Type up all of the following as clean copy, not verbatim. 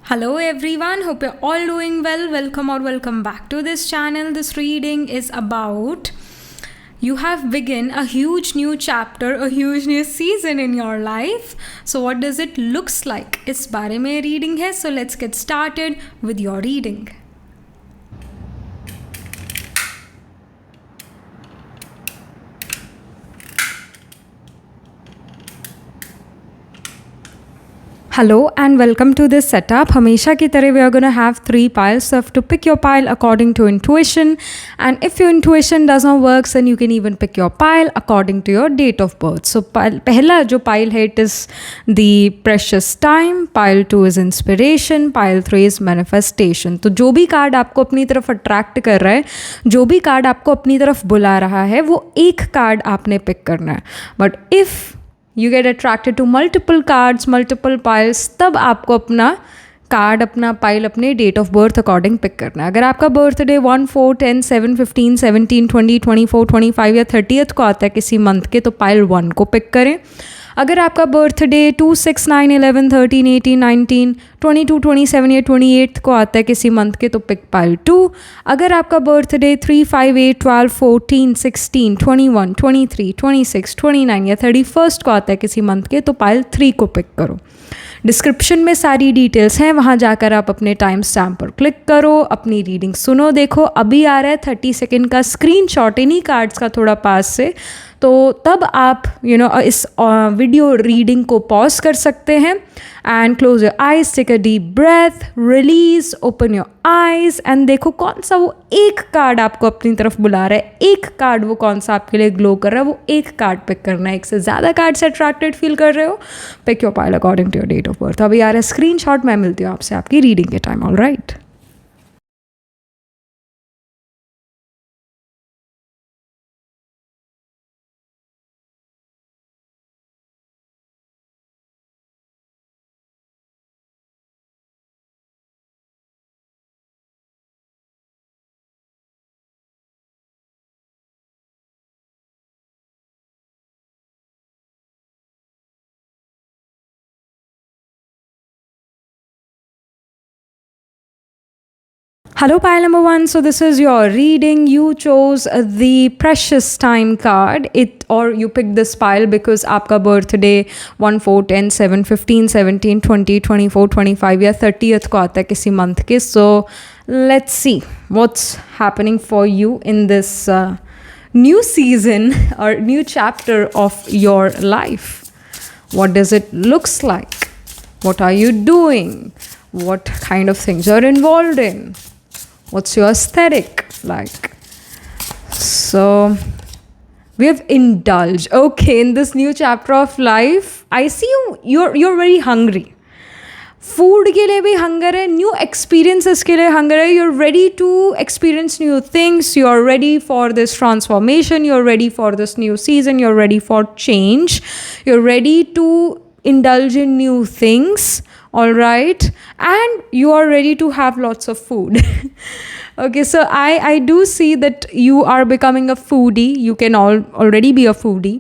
Hello everyone, hope you're all doing well. Welcome back to this channel. This reading is about you have begun a huge new chapter, a huge new season in your life. So what does it looks like? इस बारे में reading है. So let's get started with your reading. Hello and welcome to this setup. हमेशा की तरह we are going to have 3 piles. So you have to pick your pile according to intuition, and if your intuition does not work, then you can even pick your pile according to your date of birth. So पहला जो pile है, it is the precious time, pile 2 is inspiration, pile 3 is manifestation. तो जो भी card आपको अपनी तरफ attract कर रहा है, जो भी कार्ड आपको अपनी तरफ बुला रहा है, वो एक कार्ड आपने पिक करना है. But if you get attracted to multiple cards, multiple piles, तब आपको अपना कार्ड, अपना पाइल, अपने date of birth according pick करना है. अगर आपका बर्थडे 1, 4, 10, 7, 15, 17, 20, 24, 25 या 30th को आता है किसी मंथ के, तो पाइल 1 को पिक करें. अगर आपका बर्थडे 2, 6, 9, 11, 13, 18, 19, 22, 27 या 28 को आता है किसी मंथ के, तो पिक पाइल 2. अगर आपका बर्थडे 3, 5, 8, 12, 14, 16, 21, 23, 26, 29 या 31st को आता है किसी मंथ के, तो पाइल 3 को पिक करो. डिस्क्रिप्शन में सारी डिटेल्स हैं, वहाँ जाकर आप अपने टाइम स्टैम्प पर क्लिक करो, अपनी रीडिंग सुनो. देखो अभी आ रहा है 30 सेकेंड का स्क्रीनशॉट इन्हीं कार्ड्स का थोड़ा पास से, तो तब आप इस वीडियो रीडिंग को पॉज कर सकते हैं and close your eyes, take a deep breath, release, open your eyes and देखो कौन सा वो एक कार्ड आपको अपनी तरफ बुला रहा है. एक कार्ड वो कौन सा आपके लिए ग्लो कर रहा है, वो एक कार्ड पिक करना है. एक से ज़्यादा कार्ड से अट्रैक्टेड फील कर रहे हो, pick your pile according to your date of birth. अभी आ रहा है स्क्रीनशॉट, मैं मिलती हूँ आपसे आपकी रीडिंग के time. All right. Hello, pile number 1. So this is your reading. You chose the precious time card. Or you picked this pile because आपका birthday 1, 4, 10, 7, 15, 17, 20, 24, 25 या 30th को आता है किसी month के. So let's see what's happening for you in this new season or new chapter of your life. What does it looks like? What are you doing? What kind of things you're involved in? What's your aesthetic like? So we have indulged. Okay, in this new chapter of life, I see you're very hungry. Food के लिए भी hunger है, new experiences के लिए hunger है. You are ready to experience new things, you are ready for this transformation, you are ready for this new season, you are ready for change, you are ready to indulge in new things. All right, and you are ready to have lots of food. Okay, so I do see that you are becoming a foodie. You can already be a foodie,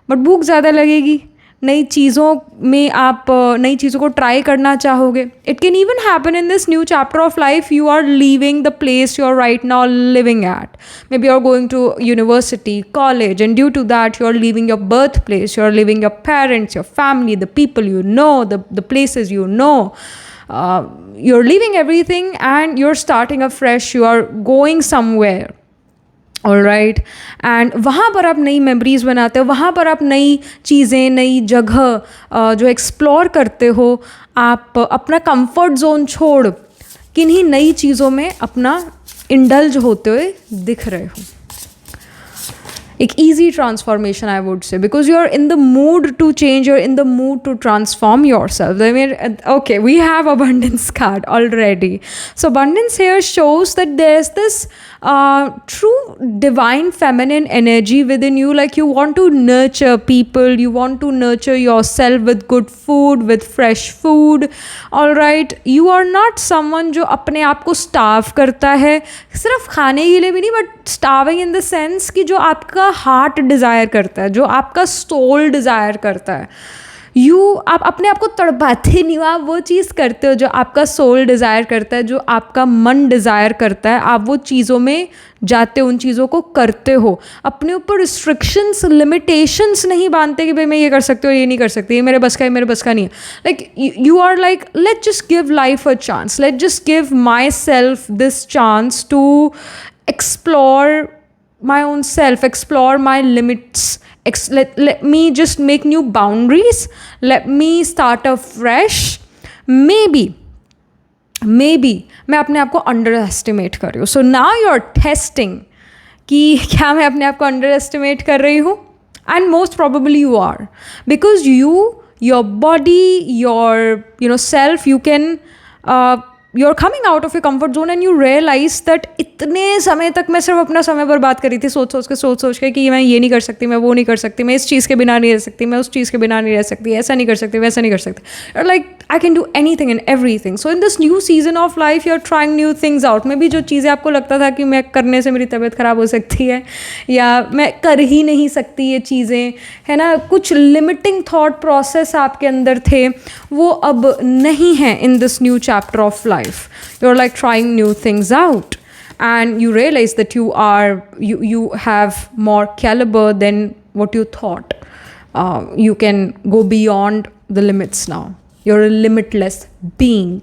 but भूख ज़्यादा लगेगी. नई चीज़ों में आप नई चीज़ों को ट्राई करना चाहोगे. It can even happen in this new chapter of life. You are leaving the place you are right now living at. Maybe you are going to university, college, and due to that you are leaving your birth place, you are leaving your parents, your family, the people you know, the places you know. You're leaving everything and you're starting afresh. You are going somewhere. All right, and वहाँ पर आप नई memories बनाते हो, वहाँ पर आप नई चीज़ें, नई जगह जो एक्सप्लोर करते हो. आप अपना कंफर्ट जोन छोड़ किन्हीं नई चीज़ों में अपना इंडल्ज होते हुए दिख रहे हो. एक easy transformation, I would say, because you're in the mood to change, you're in the mood to transform yourself. I mean, okay, we have abundance card already. So abundance here shows that there's this true divine feminine energy within you. Like you want to nurture people, you want to nurture yourself with good food, with fresh food. All right, you are not someone जो अपने आप को starve करता है, सिर्फ खाने के लिए भी नहीं, but starving in the sense कि जो आपका हार्ट डिज़ायर करता है, जो आपका सोल डिज़ायर करता है. आप अपने आप को तड़पाते नहीं हो, आप वो चीज़ करते हो जो आपका सोल डिज़ायर करता है, जो आपका मन डिज़ायर करता है, आप वो चीज़ों में जाते हो, उन चीज़ों को करते हो। अपने ऊपर रिस्ट्रिक्शंस, लिमिटेशंस नहीं बांधते कि भाई मैं ये कर सकती हूँ, ये नहीं कर सकती, ये मेरे बस का है, मेरे बस का नहीं है। Like you are like, let just give life a chance, let just give myself this chance to explore my own self, explore my limits, let me just make new boundaries, let me start afresh. maybe मैं अपने आप को under estimate कर रही हूँ, so now you are testing कि क्या मैं अपने आप को अंडर एस्टिमेट कर रही हूँ, and most probably you are, because your body, yourself, you can you're coming out of your comfort zone and you realize that इतने समय तक मैं सिर्फ अपना समय बर्बाद करी थी सोच सोच के कि मैं ये नहीं कर सकती, मैं वो नहीं कर सकती, मैं इस चीज़ के बिना नहीं रह सकती, मैं उस चीज़ के बिना नहीं रह सकती, ऐसा नहीं कर सकती, वैसा नहीं कर सकती, like I can do anything and everything. So in this new season of life you are trying new things out. Maybe जो चीज़ें आपको लगता था कि मैं करने से मेरी तबीयत ख़राब हो सकती है या मैं कर ही नहीं सकती ये चीज़ें, है ना, कुछ लिमिटिंग थॉट प्रोसेस आपके अंदर थे, वो अब नहीं है in this new chapter of life. You're like trying new things out, and you realize that you have more caliber than what you thought. You can go beyond the limits now. You're a limitless being.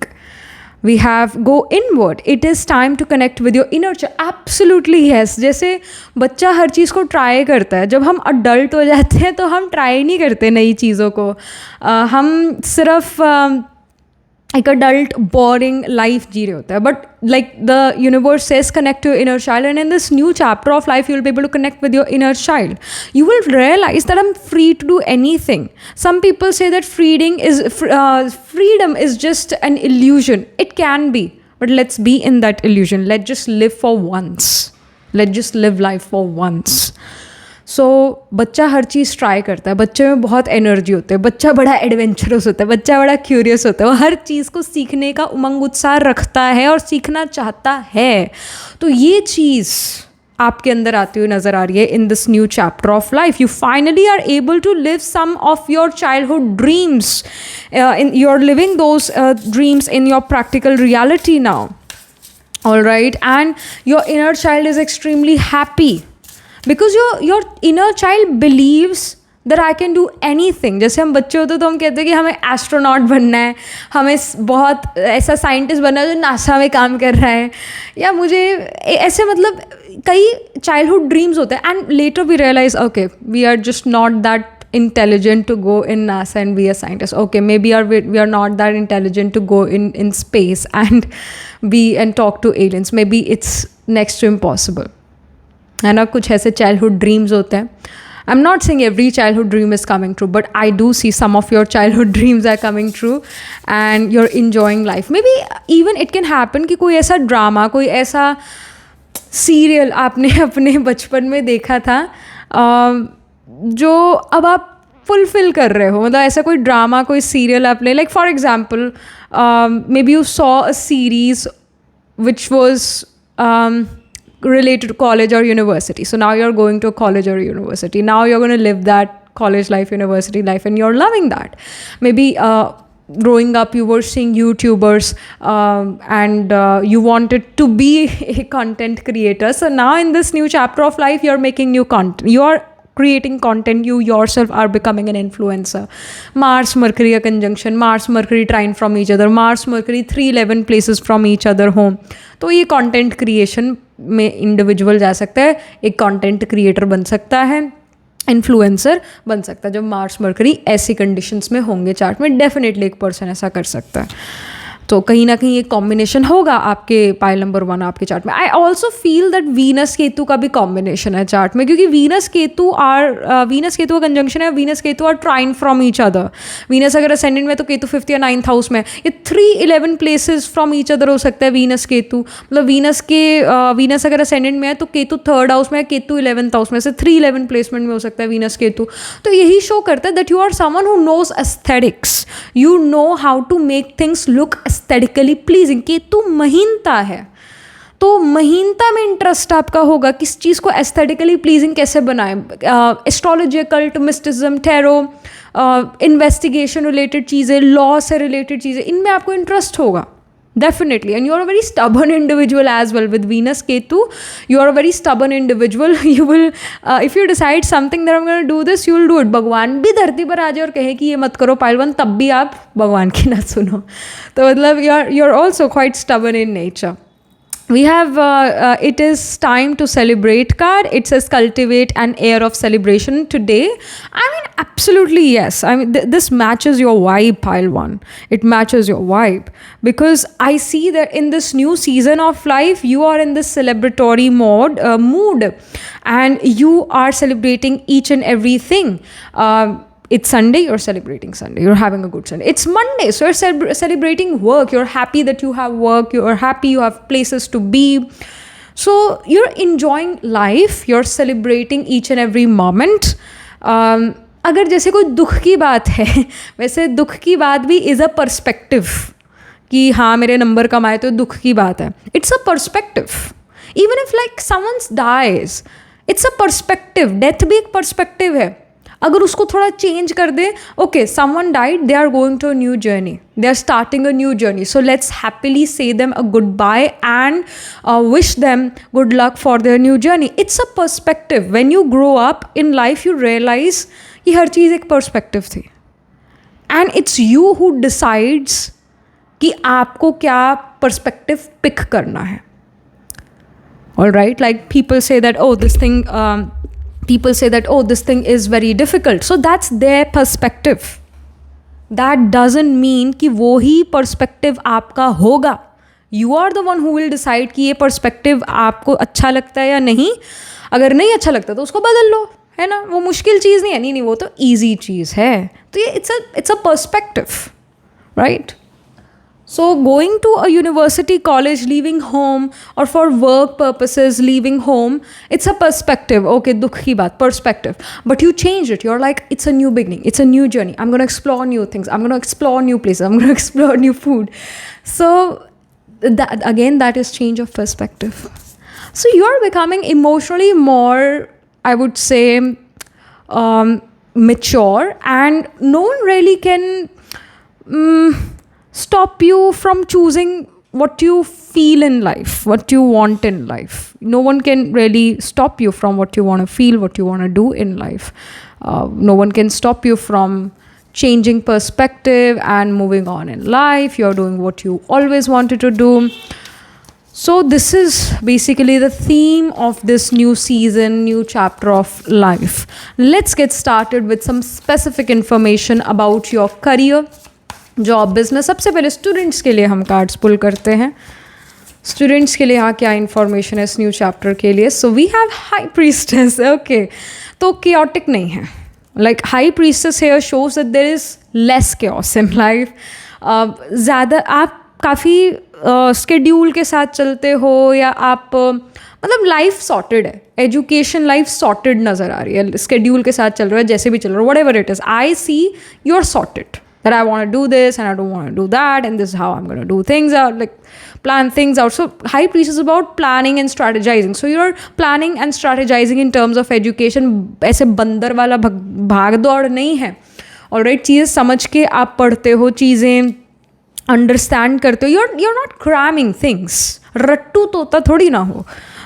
We have go inward. It is time to connect with your inner child. Absolutely yes. जैसे बच्चा हर चीज़ को try करता है, जब हम adult हो जाते हैं तो हम ट्राई नहीं करते नई चीज़ों को, हम सिर्फ एक अडल्ट बोरिंग लाइफ जी रहे होता है. But like the universe says connect to your inner child, and in this new chapter of life you will be able to connect with your inner child. You will realise that I am free to do anything. Some people say that freedom is just an illusion. It can be, but let's be in that illusion. Let's just live for once. Let's just live life for once. सो बच्चा हर चीज़ try करता है, बच्चे में बहुत energy होती है, बच्चा बड़ा एडवेंचरस होता है, बच्चा बड़ा क्यूरियस होता है, वो हर चीज़ को सीखने का उमंग उत्साह रखता है और सीखना चाहता है. तो ये चीज़ आपके अंदर आती हुई नज़र आ रही है in this new chapter of life. You finally are able to live some of your childhood dreams, you are living those dreams in your practical reality now. All right, and your inner child is extremely happy because your inner child believes that I can do anything. जैसे हम बच्चे होते तो हम कहते हैं कि हमें एस्ट्रोनॉट बनना है, हमें बहुत ऐसा साइंटिस्ट बनना है जो नासा में काम कर रहा है, या मुझे ऐसे मतलब कई चाइल्डहुड ड्रीम्स होते हैं. And later we realise okay we are just not that intelligent to go in NASA and be a scientist. Okay, maybe we are not that intelligent to go in space and talk to aliens. Maybe it's next to impossible. है ना, कुछ ऐसे childhood dreams होते हैं. I am not saying every childhood dream is coming true, but I do see some of your childhood dreams are coming true and you are enjoying life. Maybe even it can happen कि कोई ऐसा drama, कोई ऐसा serial आपने अपने बचपन में देखा था जो अब आप फुलफिल कर रहे हो. मतलब ऐसा कोई ड्रामा, कोई सीरियल आपने, like for example may be you saw a series which was related to college or university. So now you're going to a college or university. Now you're going to live that college life, university life, and you're loving that. Maybe growing up you were seeing YouTubers and you wanted to be a content creator. So now in this new chapter of life, you're making new content. You're creating content. You yourself are becoming an influencer. Mars Mercury a conjunction, Mars Mercury trine from each other, Mars Mercury 311 places from each other home. तो ये content creation में individual जा सकता है, एक content creator बन सकता है, इन्फ्लुएंसर बन सकता है. जब मार्स मरकरी ऐसी कंडीशंस में होंगे चार्ट में, डेफिनेटली एक पर्सन ऐसा कर सकता है. तो कहीं ना कहीं एक कॉम्बिनेशन होगा आपके पाइल नंबर 1 आपके चार्ट में. आई also feel that Venus Ketu का भी कॉम्बिनेशन है चार्ट में, क्योंकि वीनस केतु का कंजंक्शन है, Venus Ketu are trine from each other. Venus अगर असेंडेंट में तो केतु 5th या 9th हाउस में, ये 311 प्लेसेस फ्रॉम ईच अदर हो सकता है वीनस केतु. मतलब वीनस अगर असेंडेंट में है तो केतु 3rd हाउस में है, केतु 11th हाउस में, से 311 प्लेसमेंट में हो सकता है वीनस केतु. तो यही शो करता है that you are someone who knows aesthetics, you know how to make things look aesthetically pleasing. Ketu महीनता है, तो महीनता में इंटरेस्ट आपका होगा किस चीज़ को एस्थेटिकली प्लीजिंग कैसे बनाएं, astrology, cult, mysticism, tarot, investigation related चीज़ें, लॉ से रिलेटेड चीज़ें, इनमें आपको इंटरेस्ट होगा definitely. And you're a very stubborn individual as well. With Venus Ketu, you are a very stubborn individual. You will if you decide something that I'm going to do this, you will do it. भगवान भी धरती पर आ जाए और कहे कि ये मत करो पाइलवान, तब भी आप भगवान की ना सुनो. तो मतलब you're also quite stubborn in nature. We have it is time to celebrate card. It says cultivate an air of celebration today. I mean, absolutely yes. I mean, this matches your vibe, pile one. It matches your vibe because I see that in this new season of life, you are in this celebratory mood, and you are celebrating each and everything. It's Sunday, you're celebrating Sunday. You're having a good Sunday. It's Monday, so you're celebrating work. You're happy that you have work. You're happy you have places to be. So you're enjoying life. You're celebrating each and every moment. अगर जैसे कोई दुख की बात है, वैसे दुख की बात भी is a perspective. कि हाँ मेरे नंबर कम आए तो दुख की बात है. It's a perspective. Even if like someone dies, it's a perspective. Death भी एक perspective है. अगर उसको थोड़ा चेंज कर दे, okay someone died, they are going to a new journey, they are starting a new journey, so let's happily say them a good bye and wish them good luck for their new journey. It's a perspective. When you grow up in life you realize कि हर चीज़ एक perspective थी, and it's you who decides कि आपको क्या perspective pick करना है. All right, like people say that oh this thing people say that oh this thing is very difficult, so that's their perspective. That doesn't mean कि वो ही perspective आपका होगा. You are the one who will decide कि ये perspective आपको अच्छा लगता है या नहीं. अगर नहीं अच्छा लगता तो उसको बदल लो, है ना. वो मुश्किल चीज़ नहीं है. नहीं वो तो easy चीज़ है. तो ये it's a perspective, right? So going to a university, college, leaving home, or for work purposes leaving home, it's a perspective. Okay, dukh ki baat, perspective. But you change it. You're like, it's a new beginning. It's a new journey. I'm going to explore new things. I'm going to explore new places. I'm going to explore new food. So that is change of perspective. So you're becoming emotionally more, I would say, mature, and no one really can stop you from choosing what you feel in life, what you want in life. No one can really stop you from what you want to feel, what you want to do in life. No one can stop you from changing perspective and moving on in life. You're doing what you always wanted to do. So this is basically the theme of this new season, new chapter of life. Let's get started with some specific information about your career, job, business. सबसे पहले students के लिए हम cards पुल करते हैं. Students के लिए हाँ क्या इन्फॉर्मेशन है इस न्यू चैप्टर के लिए. So we have high priestess. Okay, तो केओटिक नहीं है. Like high priestess here shows that there is less chaos in life. ज़्यादा आप काफ़ी स्केड्यूल के साथ चलते हो, या आप मतलब लाइफ सॉर्टेड है, एजुकेशन लाइफ सॉर्टेड नज़र आ रही है. स्केड्यूल के साथ चल रहा है, जैसे भी चल रहा है, whatever it is. I see you are sorted. That I want to do this and I don't want to do that, and this is how I'm going to do things out, like plan things out. So high priest is about planning and strategizing. So you're planning and strategizing in terms of education. ऐसे बंदर वाला भाग दौड़ नहीं है. Alright, चीज़ें समझ के आप पढ़ते हो, चीज़ें अंडरस्टैंड करते हो. you're not cramming things. रट्टू तोता थोड़ी ना हो.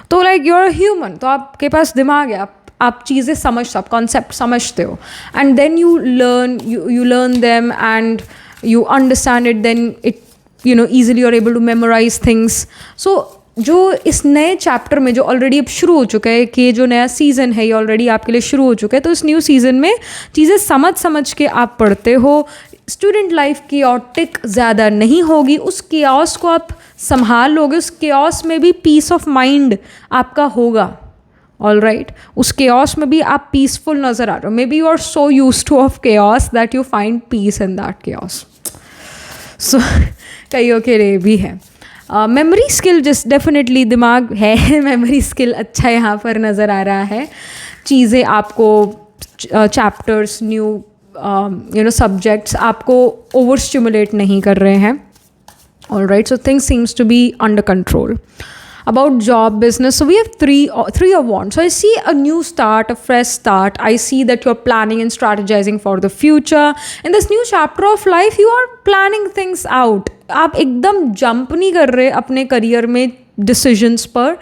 तो like you're a human, तो आपके पास दिमाग है, आप चीज़ें समझते हो, आप कॉन्सेप्ट समझते हो, and then you learn them and you understand it. Then it easily you are able to memorize things. So जो इस नए चैप्टर में जो ऑलरेडी अब शुरू हो चुका है, कि जो नया सीज़न है ये ऑलरेडी आपके लिए शुरू हो चुका है, तो इस न्यू सीज़न में चीज़ें समझ के आप पढ़ते हो. स्टूडेंट लाइफ केओटिक ज़्यादा नहीं होगी. उस केओस को आप संभाल लोगे. उस केओस में भी पीस ऑफ माइंड आपका होगा. ऑल राइट, उस केओस में भी आप पीसफुल नज़र आ रहे हो. Maybe you are so used to of chaos that you find peace in that chaos. So कईयों के लिए भी है. मेमोरी स्किल जिस डेफिनेटली दिमाग है, मेमोरी स्किल अच्छा यहाँ पर नज़र आ रहा है. चीज़ें आपको चैप्टर्स, न्यू सब्जेक्ट्स आपको ओवर स्टिमुलेट नहीं कर रहे हैं. All right, so things seems to be under control. about job, business. So we have three of wands. So I see a new start, a fresh start. I see that you're planning and strategizing for the future. In this new chapter of life, you are planning things out. आप एकदम jump नहीं कर रहे अपने career में decisions पर.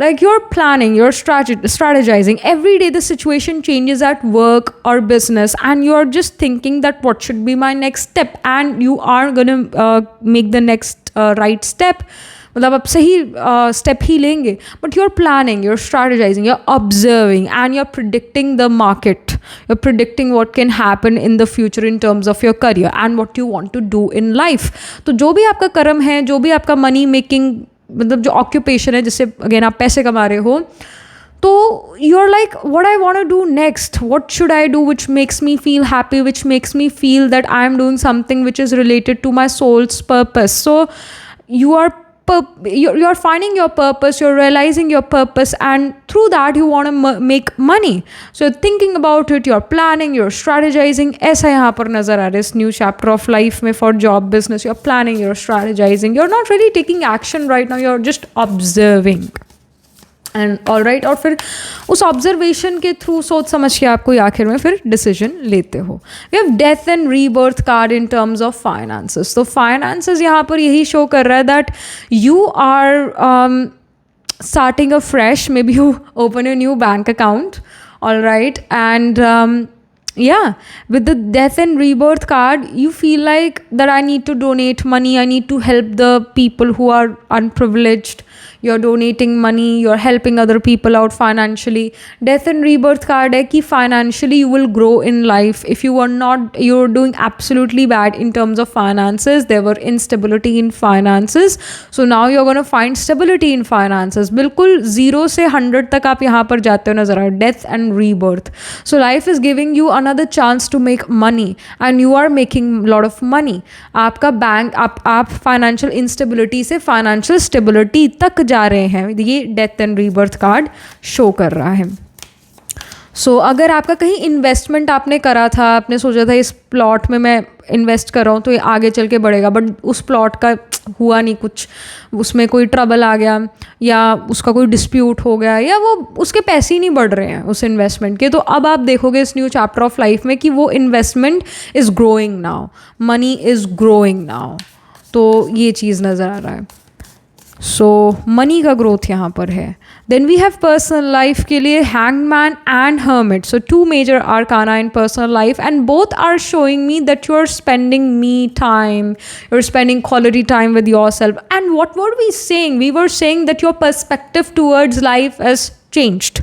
Like you're planning, you're strategizing. Every day the situation changes at work or business, and you're just thinking that what should be my next step, and you are gonna make the next right step. मतलब आप सही step ही लेंगे, but you are planning, you are strategising, you are observing and you are predicting the market, you are predicting what can happen in the future in terms of your career and what you want to do in life. तो जो भी आपका कर्म है, जो भी आपका money making मतलब जो ऑक्यूपेशन है जिससे अगेन आप पैसे कमा रहे हो, तो you are like what I want to do next, what should I do which makes me feel happy, which makes me feel that I am doing something which is related to my soul's purpose. So you are finding your purpose, you're realizing your purpose, and through that you want to make money. So you're thinking about it, you're planning, you're strategizing. ऐसा यहाँ पर नज़र आ रहा है इस new chapter of life में for job, business. you're planning, you're strategizing, you're not really taking action right now, you're just observing. And all right, और फिर उस ऑब्जर्वेशन के थ्रू सोच समझ के आप कोई आखिर में फिर डिसीजन लेते हो. We have death and rebirth card in terms of finances. तो फाइनेंसेस यहाँ पर यही शो कर रहा है that you are starting afresh. Maybe you open a new bank account, all right, and yeah, with the death and rebirth card, you feel like that I need to donate money, I need to help the people who are unprivileged. You're donating money, you're helping other people out financially. Death and rebirth card है कि financially you will grow in life. If you were not, you're doing absolutely bad in terms of finances, there were instability in finances, so now you're going to find stability in finances. बिल्कुल 0 से 100 तक आप यहाँ पर जाते हो नज़र आ. Death and rebirth. So life is giving you another chance to make money, and you are making a lot of money. आपका बैंक आप फाइनेंशियल इंस्टेबिलिटी से फाइनेंशियल स्टेबिलिटी तक जा रहे हैं. ये death and rebirth card show कर रहा है. सो अगर आपका कहीं इन्वेस्टमेंट आपने करा था, आपने सोचा था इस प्लॉट में मैं इन्वेस्ट कर रहा हूँ तो ये आगे चल के बढ़ेगा, बट उस प्लॉट का हुआ नहीं कुछ, उसमें कोई ट्रबल आ गया या उसका कोई डिस्प्यूट हो गया या वो उसके पैसे ही नहीं बढ़ रहे हैं उस इन्वेस्टमेंट के, तो अब आप देखोगे इस न्यू चैप्टर ऑफ लाइफ में कि वो investment is growing now, money is growing now. तो ये चीज़ नज़र आ रहा है. सो मनी का ग्रोथ यहाँ पर है. Then we have personal life के लिए hangman and hermit. So 2 major arcana in personal life, and both are showing me that you are spending me time, you are spending quality time with yourself. And what were we saying? We were saying that your perspective towards life has changed.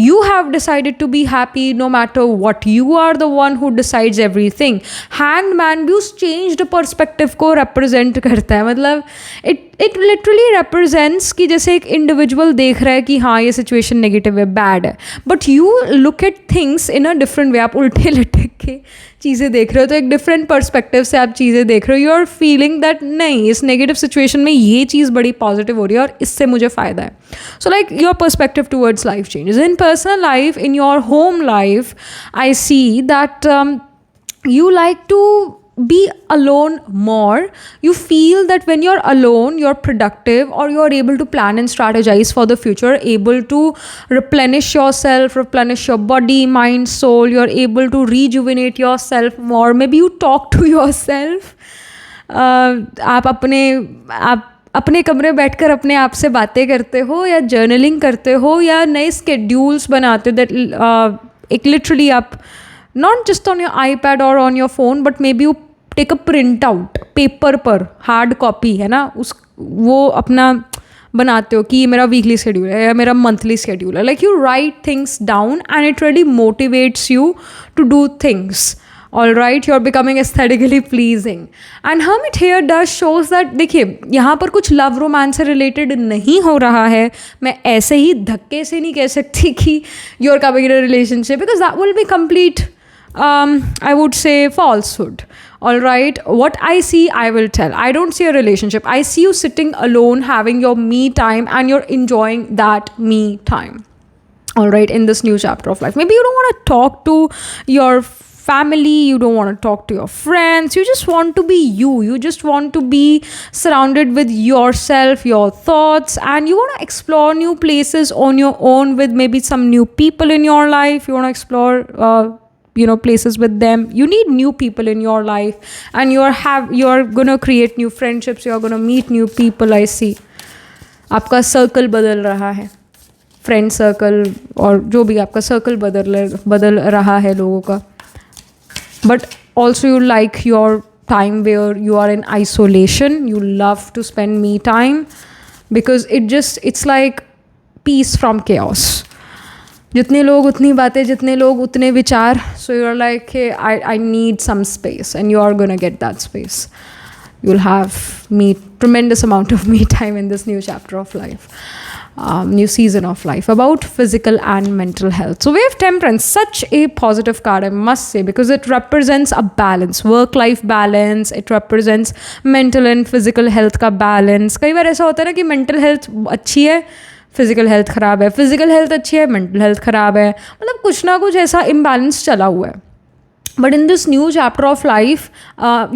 You have decided to be happy no matter what. You are the one who decides everything. Hanged man भी उस changed perspective को represent करता है. मतलब it literally represents कि जैसे एक individual देख रहा है कि हाँ ये situation negative है, bad है, but you look at things in a different way. आप उल्टे लटक के चीज़ें देख रहे हो, तो एक डिफरेंट पर्सपेक्टिव से आप चीज़ें देख रहे हो. यू आर फीलिंग दैट नहीं, इस नेगेटिव सिचुएशन में ये चीज़ बड़ी पॉजिटिव हो रही है और इससे मुझे फ़ायदा है. So like your perspective towards life changes. In personal life, in your home life, I see that you like to be alone more. You feel that when you're alone, you're productive, or you're able to plan and strategize for the future, able to replenish yourself, replenish your body, mind, soul. You're able to rejuvenate yourself more. Maybe you talk to yourself. आप अपने कमरे बैठकर अपने आप से बातें करते हो, या जर्नलिंग करते हो, या नए स्केड्यूल्स बनाते हो. दैट एक लिटरली आप not just on your iPad or on your phone, but maybe you take a print out paper पर, हार्ड कॉपी है ना, वो अपना बनाते हो कि ये मेरा वीकली शेड्यूल है या मेरा मंथली शेड्यूल है. Like you write things down and it really motivates you to do things. All right, you are becoming aesthetically pleasing. And hermit here does shows that, देखिए यहाँ पर कुछ लव रोमांस से related नहीं हो रहा है. मैं ऐसे ही धक्के से नहीं कह सकती कि you are coming in a relationship, because that will be complete I would say falsehood. All right, what I see I will tell. I don't see a relationship. I see you sitting alone, having your me time, and you're enjoying that me time. All right, in this new chapter of life, maybe you don't want to talk to your family, you don't want to talk to your friends, you just want to be you just want to be surrounded with yourself, your thoughts, and you want to explore new places on your own with maybe some new people in your life. You want to explore places with them. You need new people in your life, and you're gonna create new friendships, you're gonna meet new people. I see आपका circle बदल रहा है, friend circle और जो भी आपका circle बदल रहा है लोगों का. But also you like your time where you are in isolation. You love to spend me time because it's like peace from chaos. जितने लोग उतनी बातें, जितने लोग उतने विचार. So you are like I need some space and you are gonna get that space. You'll have tremendous amount of me time in this new chapter of life, new season of life, about physical and mental health. So we have Temperance, such a positive card, I must say, because it represents a balance, work-life balance. It represents mental and physical health का balance. कई बार ऐसा होता है ना कि mental health अच्छी है, physical health ख़राब है, फिजिकल हेल्थ अच्छी है, मेंटल हेल्थ ख़राब है. मतलब कुछ ना कुछ ऐसा इम्बैलेंस चला हुआ है. But in this new chapter of life,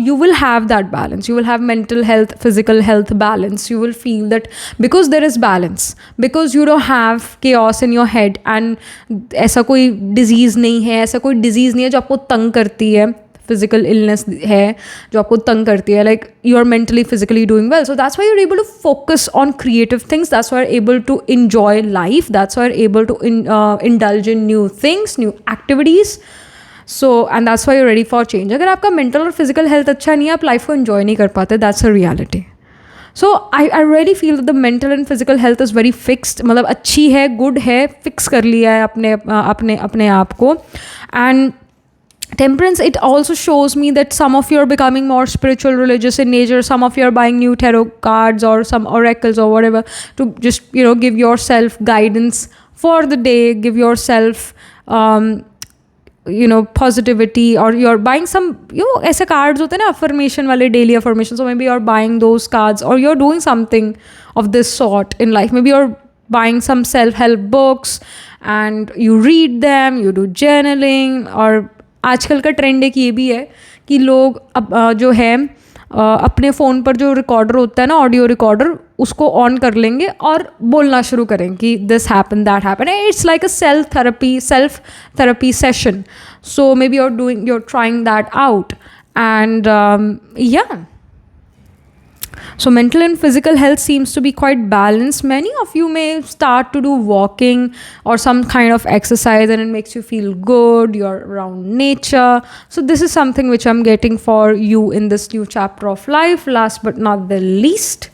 you will have that balance. You will have mental health, physical health balance. You will feel that because there is balance, because you don't have chaos in your head, and ऐसा कोई disease नहीं है, ऐसा कोई disease नहीं है जो आपको तंग करती है. Physical illness है जो आपको तंग करती है. Like you are mentally, physically doing well. So that's why you're able to focus on creative things. That's why you're able to enjoy life. That's why you're able to indulge in new things, new activities. So and that's why you ready for change. अगर आपका mental और physical health अच्छा नहीं है, आप life को enjoy नहीं कर पाते. That's a reality. So I really feel the mental and physical health is very fixed. मतलब अच्छी है, गुड है, फिक्स कर लिया है अपने आप को. And Temperance, it also shows me that some of you are becoming more spiritual, religious in nature. Some of you are buying new tarot cards or some oracles or whatever to just, give yourself guidance for the day, give yourself positivity, or you're buying some ऐसे cards होते हैं ना affirmation वाले, daily affirmation. So maybe you're buying those cards, or you're doing something of this sort in life. Maybe you're buying some self-help books and you read them, you do journaling. और आजकल का trend एक ये भी है कि लोग जो है अपने फ़ोन पर जो रिकॉर्डर होता है ना, ऑडियो रिकॉर्डर, उसको ऑन कर लेंगे और बोलना शुरू करें कि this happen, that happen. It's like a self therapy session. So may be you're trying that out. And yeah. So mental and physical health seems to be quite balanced. Many of you may start to do walking or some kind of exercise, and it makes you feel good. You're around nature. So this is something which I'm getting for you in this new chapter of life. Last but not the least,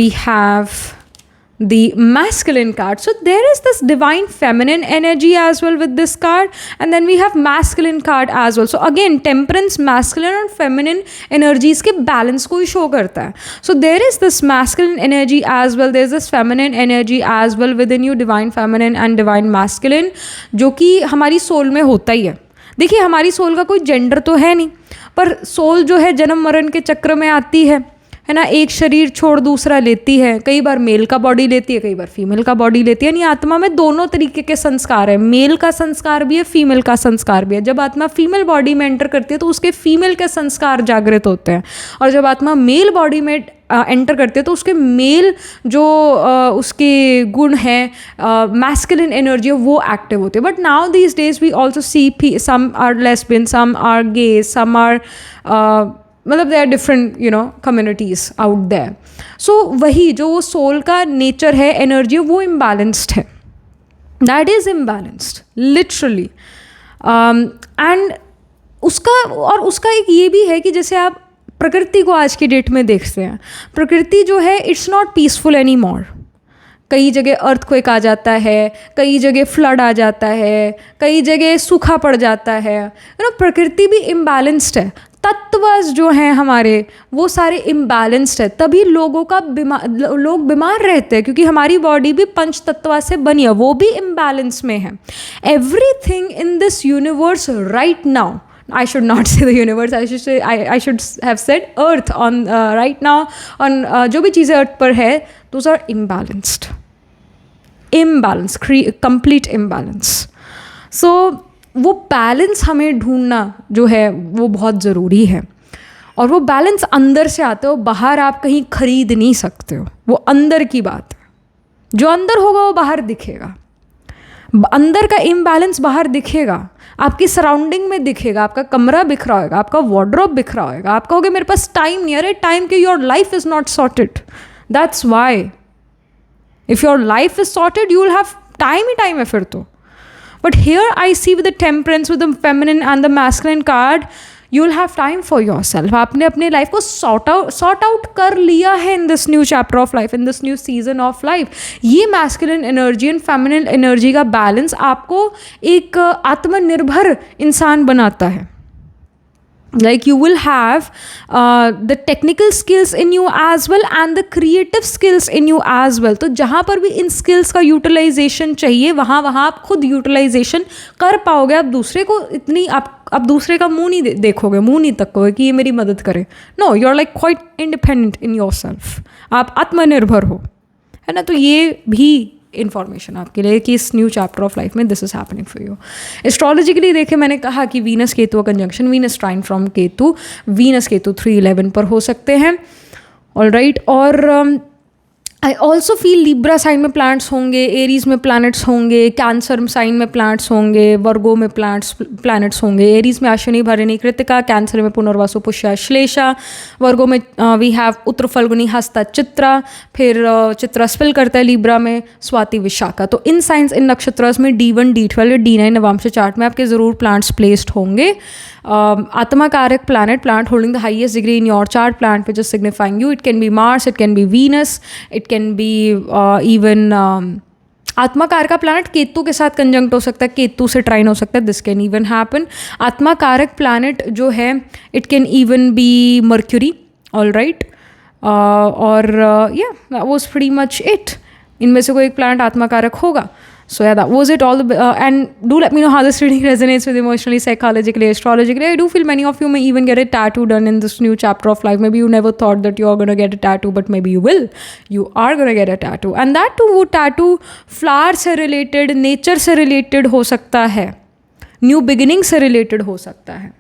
we have the masculine card. So there is this divine feminine energy as well with this card, and then we have masculine card as well. So again, Temperance, masculine and feminine energies के balance को ही show करता है. So there is this masculine energy as well, there is this feminine energy as well within you, divine feminine and divine masculine, जो कि हमारी soul में होता ही है. देखिए, हमारी सोल का कोई जेंडर तो है नहीं, पर सोल जो है जन्म मरण के चक्र में आती है ना. एक शरीर छोड़ दूसरा लेती है. कई बार मेल का बॉडी लेती है, कई बार फीमेल का बॉडी लेती है. यानी आत्मा में दोनों तरीके के संस्कार है. मेल का संस्कार भी है, फीमेल का संस्कार भी है. जब आत्मा फीमेल बॉडी में एंटर करती है तो उसके फीमेल के संस्कार जागृत होते हैं, और जब आत्मा मेल बॉडी में एंटर करते हैं तो उसके मेल जो उसके गुण हैं, मैस्कुलिन एनर्जी, वो एक्टिव होती है. But now these days we also see some are lesbian, some are gay, some are मतलब they are different communities out there. So वही जो वो सोल का नेचर है, एनर्जी, वो इम्बैलेंस्ड है. That is imbalanced literally. And उसका एक ये भी है कि जैसे आप प्रकृति को आज की डेट में देखते हैं, प्रकृति जो है it's not peaceful any more. कई जगह अर्थक्वेक आ जाता है, कई जगह फ्लड आ जाता है, कई जगह सूखा पड़ जाता है. प्रकृति भी इम्बैलेंस्ड है. तत्व जो हैं हमारे, वो सारे इम्बैलेंस्ड है. तभी लोग बीमार रहते हैं, क्योंकि हमारी बॉडी भी पंच तत्व से बनी है, वो भी इम्बैलेंस में है. Everything in this universe right now, I should not say the universe, I should have said earth on right now, on जो भी चीज़ें अर्थ पर है, those are imbalanced, complete imbalance. So वो बैलेंस हमें ढूंढना जो है वो बहुत ज़रूरी है, और वो बैलेंस अंदर से आता है, वो बाहर आप कहीं खरीद नहीं सकते हो, वो अंदर की बात है। जो अंदर होगा वो बाहर दिखेगा, अंदर का इम्बैलेंस बाहर दिखेगा, आपकी सराउंडिंग में दिखेगा, आपका कमरा बिखरा होगा, आपका वार्डरोब बिखरा होगा, आप कहोगे मेरे पास टाइम नहीं, अरे टाइम के your life is not sorted, that's why. If your life is sorted you will have time ही टाइम है फिर तो। But here I see with the temperance, with the feminine and the masculine card, you will have time for yourself. आपने अपने life को sort out कर लिया है in this new chapter of life, in this new season of life. ये masculine energy and feminine energy का balance आपको एक आत्मनिर्भर इंसान बनाता है। Like you will have the technical skills in you as well and the creative skills in you as well. तो जहाँ पर भी इन skills का utilization चाहिए वहाँ आप खुद utilization कर पाओगे। आप दूसरे को इतनी आप दूसरे का मुंह नहीं देखोगे, मुंह नहीं तकोगे कि ये मेरी मदद करे। No, you are like quite independent in yourself. आप आत्मनिर्भर हो, है ना। तो ये भी इन्फॉर्मेशन आपके लिए कि इस न्यू चैप्टर ऑफ लाइफ में this is happening for you. Astrologically देखे, मैंने कहा कि वीनस केतु का conjunction, Venus trine from Ketu, Venus Ketu 311 पर हो सकते हैं, ऑल राइट। और I also feel Libra sign में प्लैनेट्स होंगे, एरीज में प्लैनेट्स होंगे, कैंसर साइन में प्लैनेट्स होंगे, वर्गो में प्लैनेट्स होंगे। एरीज में अश्विनी भरणी कृतिका, कैंसर में पुनर्वसु पुष्या श्लेषा, वर्गो में वी हैव उत्तर फल्गुनी हस्ता चित्रा, फिर चित्रा स्पिल करता है लिब्रा में स्वाति विशाखा। तो इन साइंस, इन नक्षत्रस में D1 D12 या D9 नवांश चार्ट में आपके ज़रूर प्लांट्स प्लेस्ड होंगे। आत्मा कारक planet holding the highest degree in your chart, planet which is signifying you, it can be Mars, it can be Venus, it can be even आत्मा कारक planet Ketu के साथ कंजंक्ट हो सकता है, केतु से ट्राइन हो सकता है, दिस कैन इवन हैपन। आत्मा कारक प्लानट जो है it can even be mercury, all right. और या that was pretty much it. इनमें से कोई एक प्लानट आत्मा कारक होगा। So yeah, that was it. And do let me know how this reading resonates with emotionally, psychologically, astrologically. I do feel many of you may even get a tattoo done in this new chapter of life. Maybe you never thought that you are going to get a tattoo, but maybe you will. You are going to get a tattoo. And that too, वो tattoo flower से related, nature से related हो सकता है, new beginning से related हो सकता है,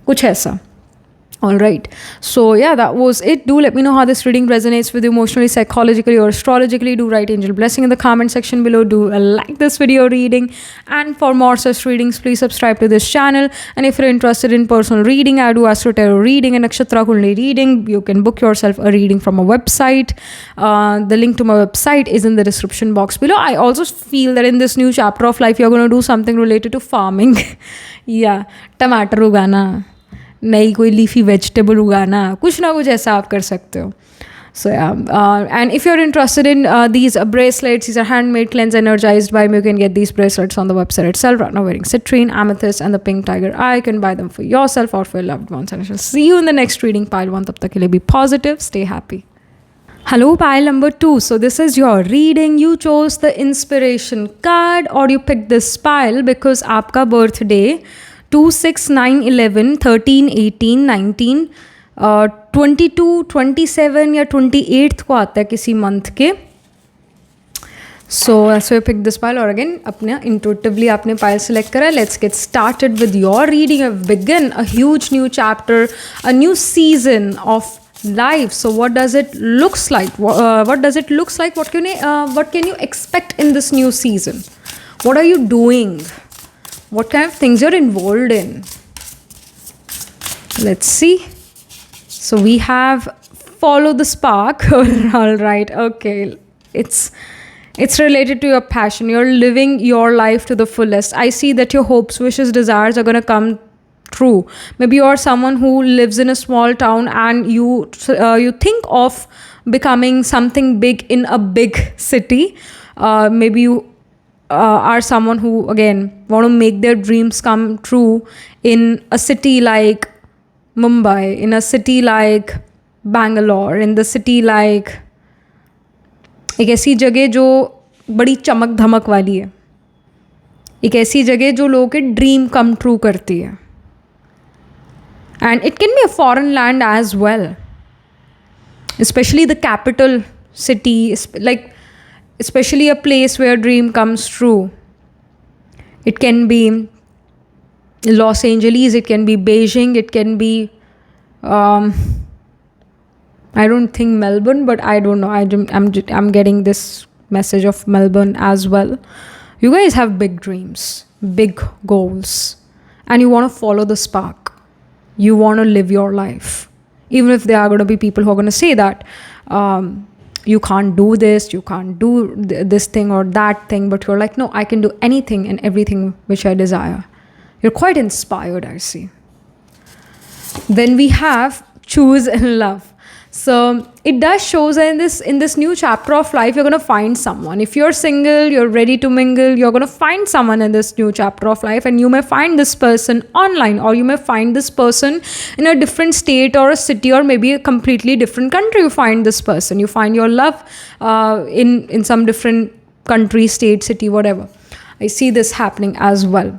कुछ ऐसा। All right. So yeah, that was it. Do let me know how this reading resonates with you emotionally, psychologically, or astrologically. Do write angel blessing in the comment section below. Do like this video reading. And for more such readings, please subscribe to this channel. And if you're interested in personal reading, I do Astro Tarot reading and Nakshatra Kundalini reading. You can book yourself a reading from a website. The link to my website is in the description box below. I also feel that in this new chapter of life, you're going to do something related to farming. Yeah, टमाटर उगाना, नई कोई leafy vegetable उगाना, कुछ ना कुछ ऐसा आप कर सकते हो। So yeah, and if you're interested in these bracelets, these are handmade, cleansed, energized by me. You can get these bracelets on the website itself. Right now wearing citrine, amethyst and the pink tiger eye. You can buy them for yourself or for your loved ones. And I shall see you in the next reading, pile 1. तब तक के लिए be positive, stay happy. Hello, pile number 2. So this is your reading. You chose the inspiration card or you picked this pile because आपका birthday 2, 6, 9, 11, 13, 18, 19, 22, 27 या 28 को आता है किसी मंथ के। So that's why I picked this pile. और again अपने intuitively आपने pile select करा। Let's get started with your reading. I've begun a huge new chapter, a new season of life. So what does it looks like? What does it looks like? What can you expect in this new season? What are you doing? What kind of things you're involved in? Let's see. So we have follow the spark. All right. Okay. It's related to your passion. You're living your life to the fullest. I see that your hopes, wishes, desires are going to come true. Maybe you're someone who lives in a small town and you think of becoming something big in a big city. Maybe you are someone who again want to make their dreams come true in a city like Mumbai, in a city like Bangalore, in the city like एक ऐसी जगह जो बड़ी चमक धमक वाली है, एक ऐसी जगह जो लोगों के ड्रीम कम ट्रू करती है। And it can be a foreign land as well, especially the capital city, like especially a place where dream comes true. It can be Los Angeles, it can be Beijing, it can be, I don't think Melbourne, but I don't know. I'm getting this message of Melbourne as well. You guys have big dreams, big goals, and you want to follow the spark. You want to live your life. Even if there are going to be people who are going to say that you can't do this, you can't do this thing or that thing, but you're like, no, I can do anything and everything which I desire. You're quite inspired, I see. Then we have choose and love. So it does shows that in this new chapter of life, you're going to find someone. If you're single, you're ready to mingle, you're going to find someone in this new chapter of life, and you may find this person online, or you may find this person in a different state or a city, or maybe a completely different country. You find this person, you find your love in some different country, state, city, whatever. I see this happening as well.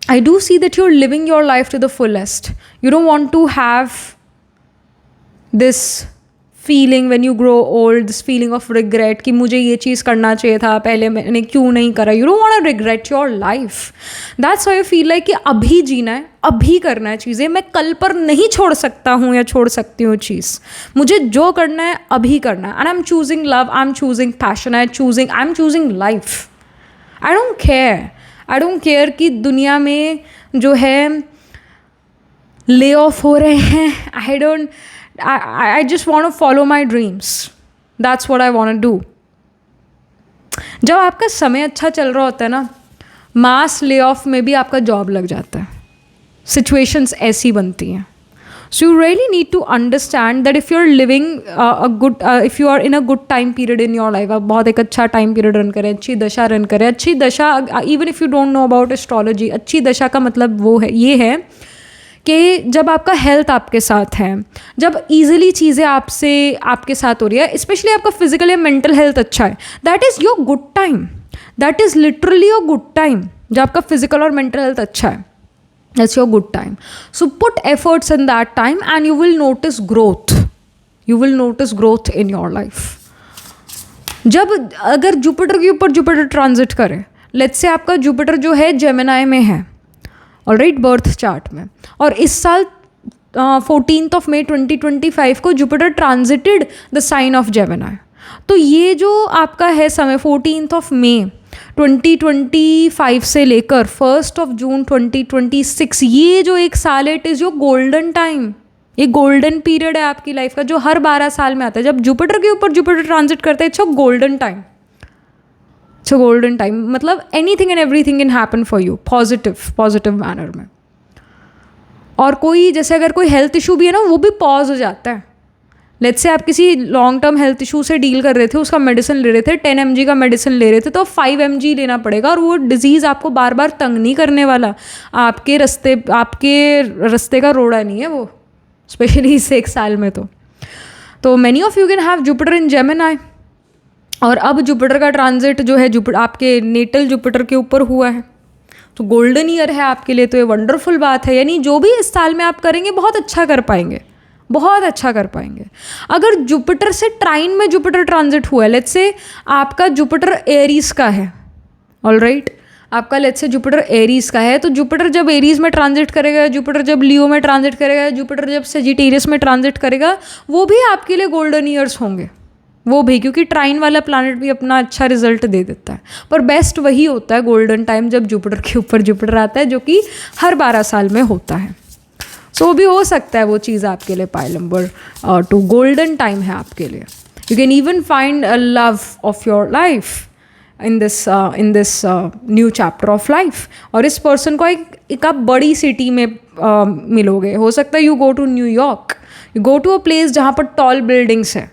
I do see that you're living your life to the fullest. You don't want to have this feeling when you grow old, this feeling of regret कि मुझे ये चीज़ करना चाहिए था, पहले मैंने क्यों नहीं करा. You don't want to regret your life. That's why you feel like कि अभी जीना है, अभी करना है चीज़ें. मैं कल पर नहीं छोड़ सकता हूँ या छोड़ सकती हूँ चीज़. मुझे जो करना है अभी करना है. And I'm choosing love, I'm choosing passion, I'm choosing life. I don't care. I don't care कि दुनिया में जो है ले ऑफ हो रहे हैं. I just want to follow my dreams. That's what I want to do. जब आपका समय अच्छा चल रहा होता है ना, मास ले ऑफ में भी आपका जॉब लग जाता है. सिचुएशंस ऐसी बनती हैं. So you really need to understand that if you're living if you are in a good time period in your life, आप बहुत एक अच्छा time period रन करें, अच्छी दशा रन करें. अच्छी दशा, even if you don't know about astrology, अच्छी दशा का मतलब वो है, ये है कि जब आपका हेल्थ आपके साथ है, जब ईजिली चीज़ें आपके साथ हो रही है, स्पेशली आपका फिजिकल या मेंटल हेल्थ अच्छा है, that is your good time. That is literally your good time. जब आपका फिजिकल और मेंटल हेल्थ अच्छा है, that's your good time. So put efforts in that time and you will notice growth. You will notice growth in your life. जब अगर Jupiter के ऊपर Jupiter transit करे, लेट्स से आपका जुपिटर जो है जेमिनाई में है, ऑलराइट, बर्थ चार्ट में, और इस साल 14th of May 2025 को Jupiter transited the sign of Gemini. तो ये जो आपका है समय 14th of May 2025 से लेकर 1st of June 2026, ये जो एक साल है, it is your golden time. ये गोल्डन पीरियड है आपकी लाइफ का, जो हर 12 साल में आता है. जब जुपिटर के ऊपर जुपिटर ट्रांजिट करता है, it's a golden time. It's a golden time. मतलब anything and everything can happen for you positive manner में. और कोई जैसे अगर कोई हेल्थ इशू भी है ना, वो भी पॉज हो जाता है. लेट्स से आप किसी लॉन्ग टर्म हेल्थ इशू से डील कर रहे थे, उसका मेडिसिन ले रहे थे, 10 mg का मेडिसिन ले रहे थे, तो 5 mg लेना पड़ेगा. और वो डिजीज़ आपको बार बार तंग नहीं करने वाला. आपके रस्ते का रोड़ा नहीं है वो, स्पेशली इस एक साल में. तो many of you can have Jupiter in Gemini. और अब जुपिटर का ट्रांजिट जो है जुपिटर आपके नेटल जुपिटर के ऊपर हुआ है, तो गोल्डन ईयर है आपके लिए. तो ये वंडरफुल बात है. यानी जो भी इस साल में आप करेंगे, बहुत अच्छा कर पाएंगे, बहुत अच्छा कर पाएंगे. अगर जुपिटर से ट्राइन में जुपिटर ट्रांजिट हुआ है, लेट्स से आपका जुपिटर एरीज का है, ऑलराइट, आपका लेट्स से जुपिटर एरीज का है, तो जुपिटर जब एरीज में ट्रांजिट करेगा, जुपिटर जब लियो में ट्रांजिट करेगा, जुपिटर जब सेजिटेरियस में ट्रांजिट करेगा, वो भी आपके लिए गोल्डन ईयर्स होंगे. वो भी, क्योंकि ट्राइन वाला प्लानट भी अपना अच्छा रिजल्ट दे देता है. पर बेस्ट वही होता है गोल्डन टाइम, जब जुपिटर के ऊपर जुपिटर आता है, जो कि हर 12 साल में होता है. सो भी हो सकता है वो चीज़ आपके लिए पाइल नंबर 2 गोल्डन टाइम है आपके लिए. You can even find a love of your life in this new chapter of life. और इस पर्सन को एक आप बड़ी सिटी में मिलोगे. हो सकता है you go to New York, you go to a place जहाँ पर टॉल बिल्डिंग्स है,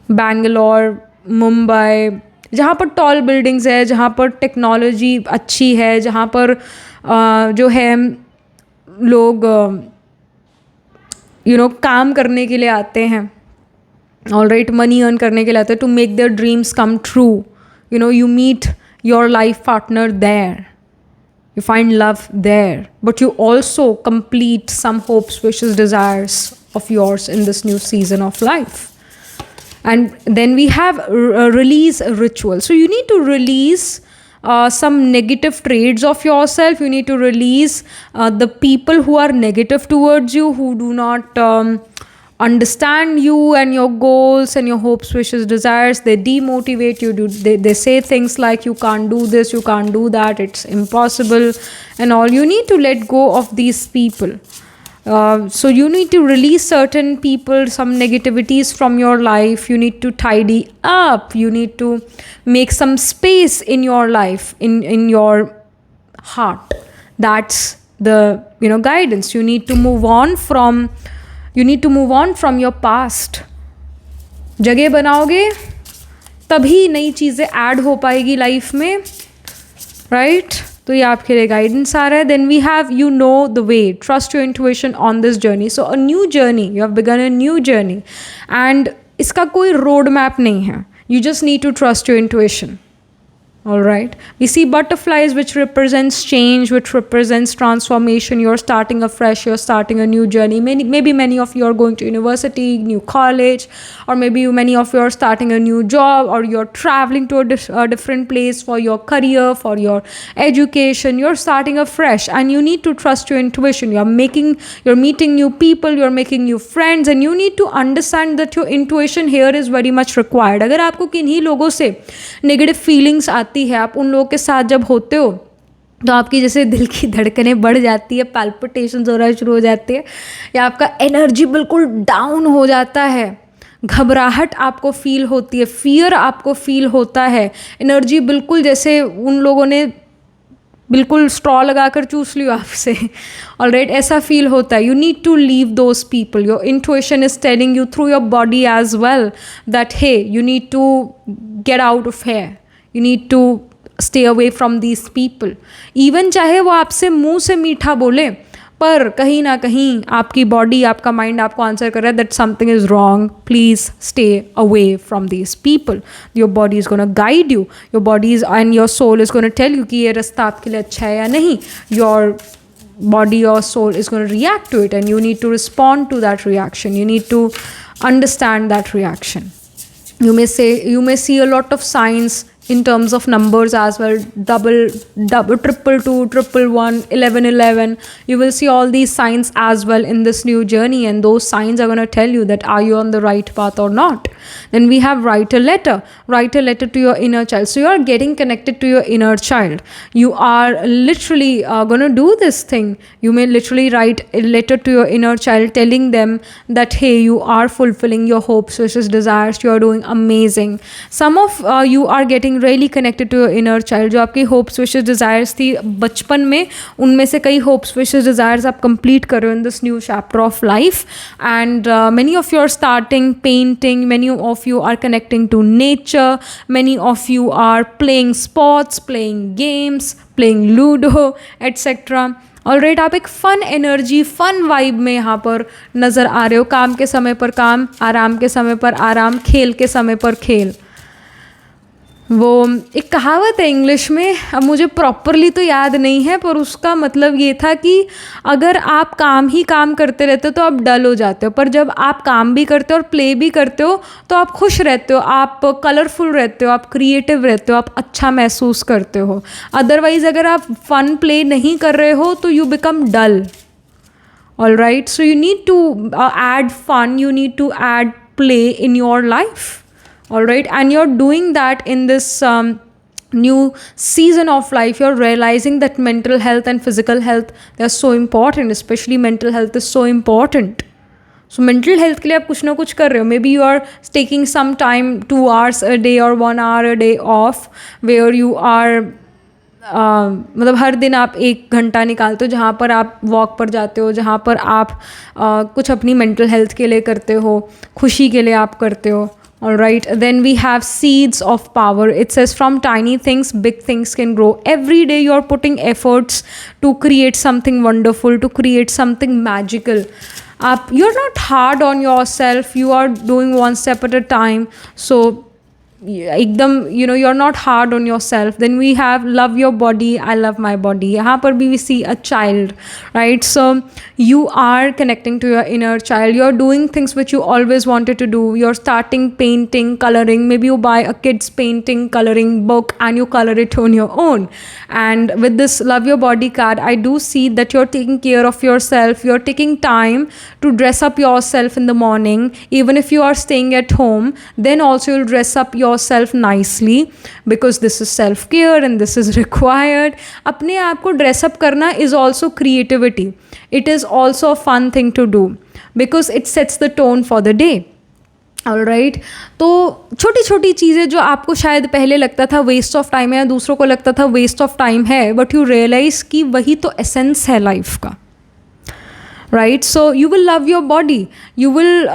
बैंगलोर, मुंबई, जहाँ पर टॉल बिल्डिंग्स है, जहाँ पर टेक्नोलॉजी अच्छी है, जहाँ पर जो है लोग काम करने के लिए आते हैं, ऑलराइट, मनी अर्न करने के लिए आते हैं, to make their dreams come true. You meet your life partner there, you find love there, but you also complete some hopes, wishes, desires of yours in this new season of life. And then we have release ritual. So you need to release some negative traits of yourself. You need to release the people who are negative towards you, who do not understand you and your goals and your hopes, wishes, desires. They demotivate you. They say things like, you can't do this, you can't do that, it's impossible, and all. You need to let go of these people. So you need to release certain people, some negativities from your life. You need to tidy up. You need to make some space in your life, in your heart. That's the guidance. You need to move on from your past. जगह बनाओगे तभी नई चीज़ें add हो पाएगी life में, right? तो ये आपके लिए गाइडेंस आ रहा है. Then we have, you know the way, trust your intuition on this journey. So a new journey, you have begun a new journey, and इसका कोई रोड मैप नहीं है. You just need to trust your intuition. All right. We see butterflies, which represents change, which represents transformation. You're starting afresh. You're starting a new journey. Maybe many of you are going to university, new college, or maybe many of you are starting a new job, or you're traveling to a different place for your career, for your education. You're starting afresh, and you need to trust your intuition. You're meeting new people. You're making new friends, and you need to understand that your intuition here is very much required. अगर आपको किन्हीं लोगों से negative feelings आती है, आप उन लोगों के साथ जब होते हो तो आपकी जैसे दिल की धड़कनें बढ़ जाती है, पैल्पिटेशंस हो रहा शुरू हो जाते हैं, या आपका एनर्जी बिल्कुल डाउन हो जाता है, घबराहट आपको फील होती है, फियर आपको फील होता है, एनर्जी बिल्कुल जैसे उन लोगों ने बिल्कुल स्ट्रॉ लगाकर चूस लियो आपसे. ऑलराइट, ऐसा फील होता है. You need to leave those people. Your intuition is telling you through your body as well that hey you need to get out of here. You need to stay away from these people. Even चाहे वो आपसे मुंह से मीठा बोले, पर कहीं ना कहीं आपकी बॉडी, आपका माइंड आपको आंसर कर रहा है that something is wrong. Please stay away from these people. Your body is going to guide you. Your body and your soul is going to tell you कि ये रास्ता आपके लिए अच्छा है या नहीं. Your body or soul is going to react to it, and you need to respond to that reaction. You need to understand that reaction. You may see a lot of signs in terms of numbers as well, double, triple two, triple one, 11. You will see all these signs as well in this new journey, and those signs are going to tell you that are you on the right path or not. Then we have write a letter to your inner child. So you are getting connected to your inner child. You are literally going to do this thing. You may literally write a letter to your inner child telling them that hey, you are fulfilling your hopes, wishes, desires. You are doing amazing. Some of you are getting really connected to your inner child. जो आपकी hopes, wishes, desires थी बचपन में, उनमें से कई hopes, wishes, desires आप complete कर रहे हो in this new chapter of life. And many of you are starting painting. Many of you are connecting to nature. Many of you are playing sports, playing games, playing ludo, etc. Alright, आप एक फ़न energy, फ़न vibe में यहाँ पर नज़र आ रहे हो. काम के समय पर काम, आराम के समय पर आराम, खेल के समय पर खेल. वो एक कहावत है इंग्लिश में, अब मुझे प्रॉपरली तो याद नहीं है, पर उसका मतलब ये था कि अगर आप काम ही काम करते रहते हो तो आप डल हो जाते हो, पर जब आप काम भी करते हो और प्ले भी करते हो तो आप खुश रहते हो, आप कलरफुल रहते हो, आप क्रिएटिव रहते हो, आप अच्छा महसूस करते हो. अदरवाइज़ अगर आप फन प्ले नहीं कर रहे हो तो you become dull. Alright, so you need to add fun, you need to add play in your life. All right, and you're doing that in this new season of life. You're realizing that mental health and physical health, they're so important. Especially mental health is so important. So mental health के लिए आप कुछ ना कुछ कर रहे हो. Maybe you are taking some time, 2 hours a day or 1 hour a day off, where you are मतलब हर दिन आप 1 घंटा निकालते हो जहाँ पर आप वॉक पर जाते हो, जहाँ पर आप कुछ अपनी मेंटल हेल्थ के लिए करते हो, खुशी के लिए आप करते हो. All right, then we have seeds of power. It says from tiny things big things can grow. Every day you are putting efforts to create something wonderful, to create something magical. You're not hard on yourself. You are doing one step at a time. So एकदम you are not hard on yourself. Then we have love your body, I love my body. यहाँ पर भी we see a child, right? So you are connecting to your inner child. You're doing things which you always wanted to do. You're starting painting, coloring. Maybe you buy a kids painting coloring book and you color it on your own. And with this love your body card, I do see that you're taking care of yourself. You're taking time to dress up yourself in the morning. Even if you are staying at home, then also you'll dress up yourself nicely, because this is self care and this is required. अपने आप को dress up करना is also creativity. It is also a fun thing to do because it sets the tone for the day. Alright, तो छोटी छोटी चीज़ें जो आपको शायद पहले लगता था वेस्ट ऑफ टाइम है या दूसरों को लगता था वेस्ट ऑफ टाइम है, बट यू रियलाइज़ कि वही तो एसेंस है लाइफ का, right? So you will love your body. You will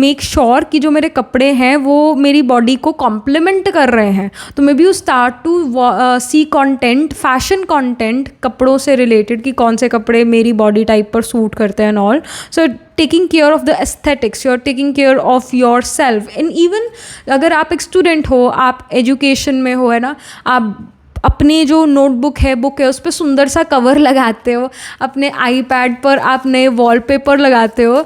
make sure कि जो मेरे कपड़े हैं वो मेरी बॉडी को कॉम्प्लीमेंट कर रहे हैं. तो maybe you start to see content, fashion content कपड़ों से रिलेटेड, कि कौन से कपड़े मेरी बॉडी टाइप पर सूट करते हैं and all. So taking care of the aesthetics, you are taking care of yourself. And even अगर आप एक स्टूडेंट हो, आप एजुकेशन में हो, है ना, आप अपने जो नोटबुक है, बुक है, उस पर सुंदर सा कवर लगाते हो, अपने आईपैड पर आप नए वॉलपेपर लगाते हो,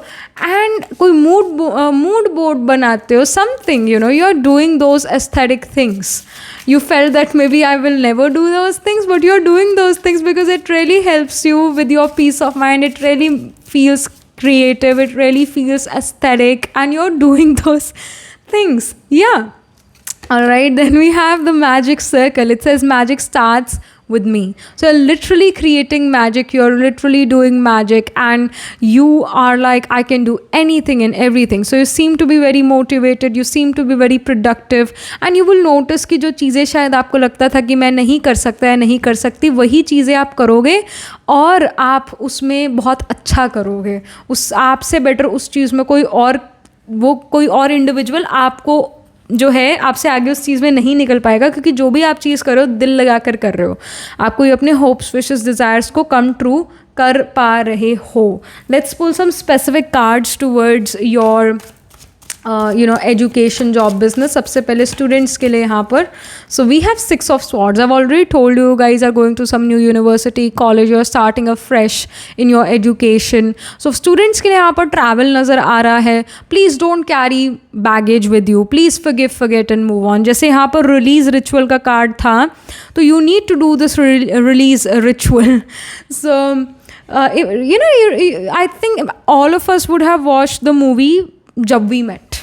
एंड कोई मूड बोर्ड बनाते हो, something, you are doing those aesthetic things. You felt that maybe I will never do those things, but you're doing those things because it really helps you with your peace of mind. It really feels creative, it really feels aesthetic, and you're doing those things. Yeah. All right, then we have the magic circle. It says magic starts with me. So you're literally creating magic, you're literally doing magic, and you are like, I can do anything and everything. So you seem to be very motivated, you seem to be very productive, and you will notice कि जो चीज़ें शायद आपको लगता था कि मैं नहीं कर सकता या नहीं कर सकती, वही चीज़ें आप करोगे और आप उसमें बहुत अच्छा करोगे. उस आपसे बेटर उस चीज़ में कोई और इंडिविजुअल आपको जो है आपसे आगे उस चीज़ में नहीं निकल पाएगा, क्योंकि जो भी आप चीज़ कर रहे हो दिल लगा कर रहे हो, आप कोई अपने होप्स, विशेस, डिज़ायर्स को कम ट्रू कर पा रहे हो. Let's pull some specific cards towards your education, job, business. सबसे पहले स्टूडेंट्स के लिए यहाँ पर, so we have 6 of swords. I have already told you guys are going to some new university, college, you are starting a fresh in your education. So students के लिए यहाँ पर ट्रैवल नज़र आ रहा है. Please don't carry baggage with you, please forget and move on. जैसे यहाँ पर रिलीज रिचुअल का कार्ड था, तो you need to do this release ritual. So I think all of us would have watched the movie Jab We Met,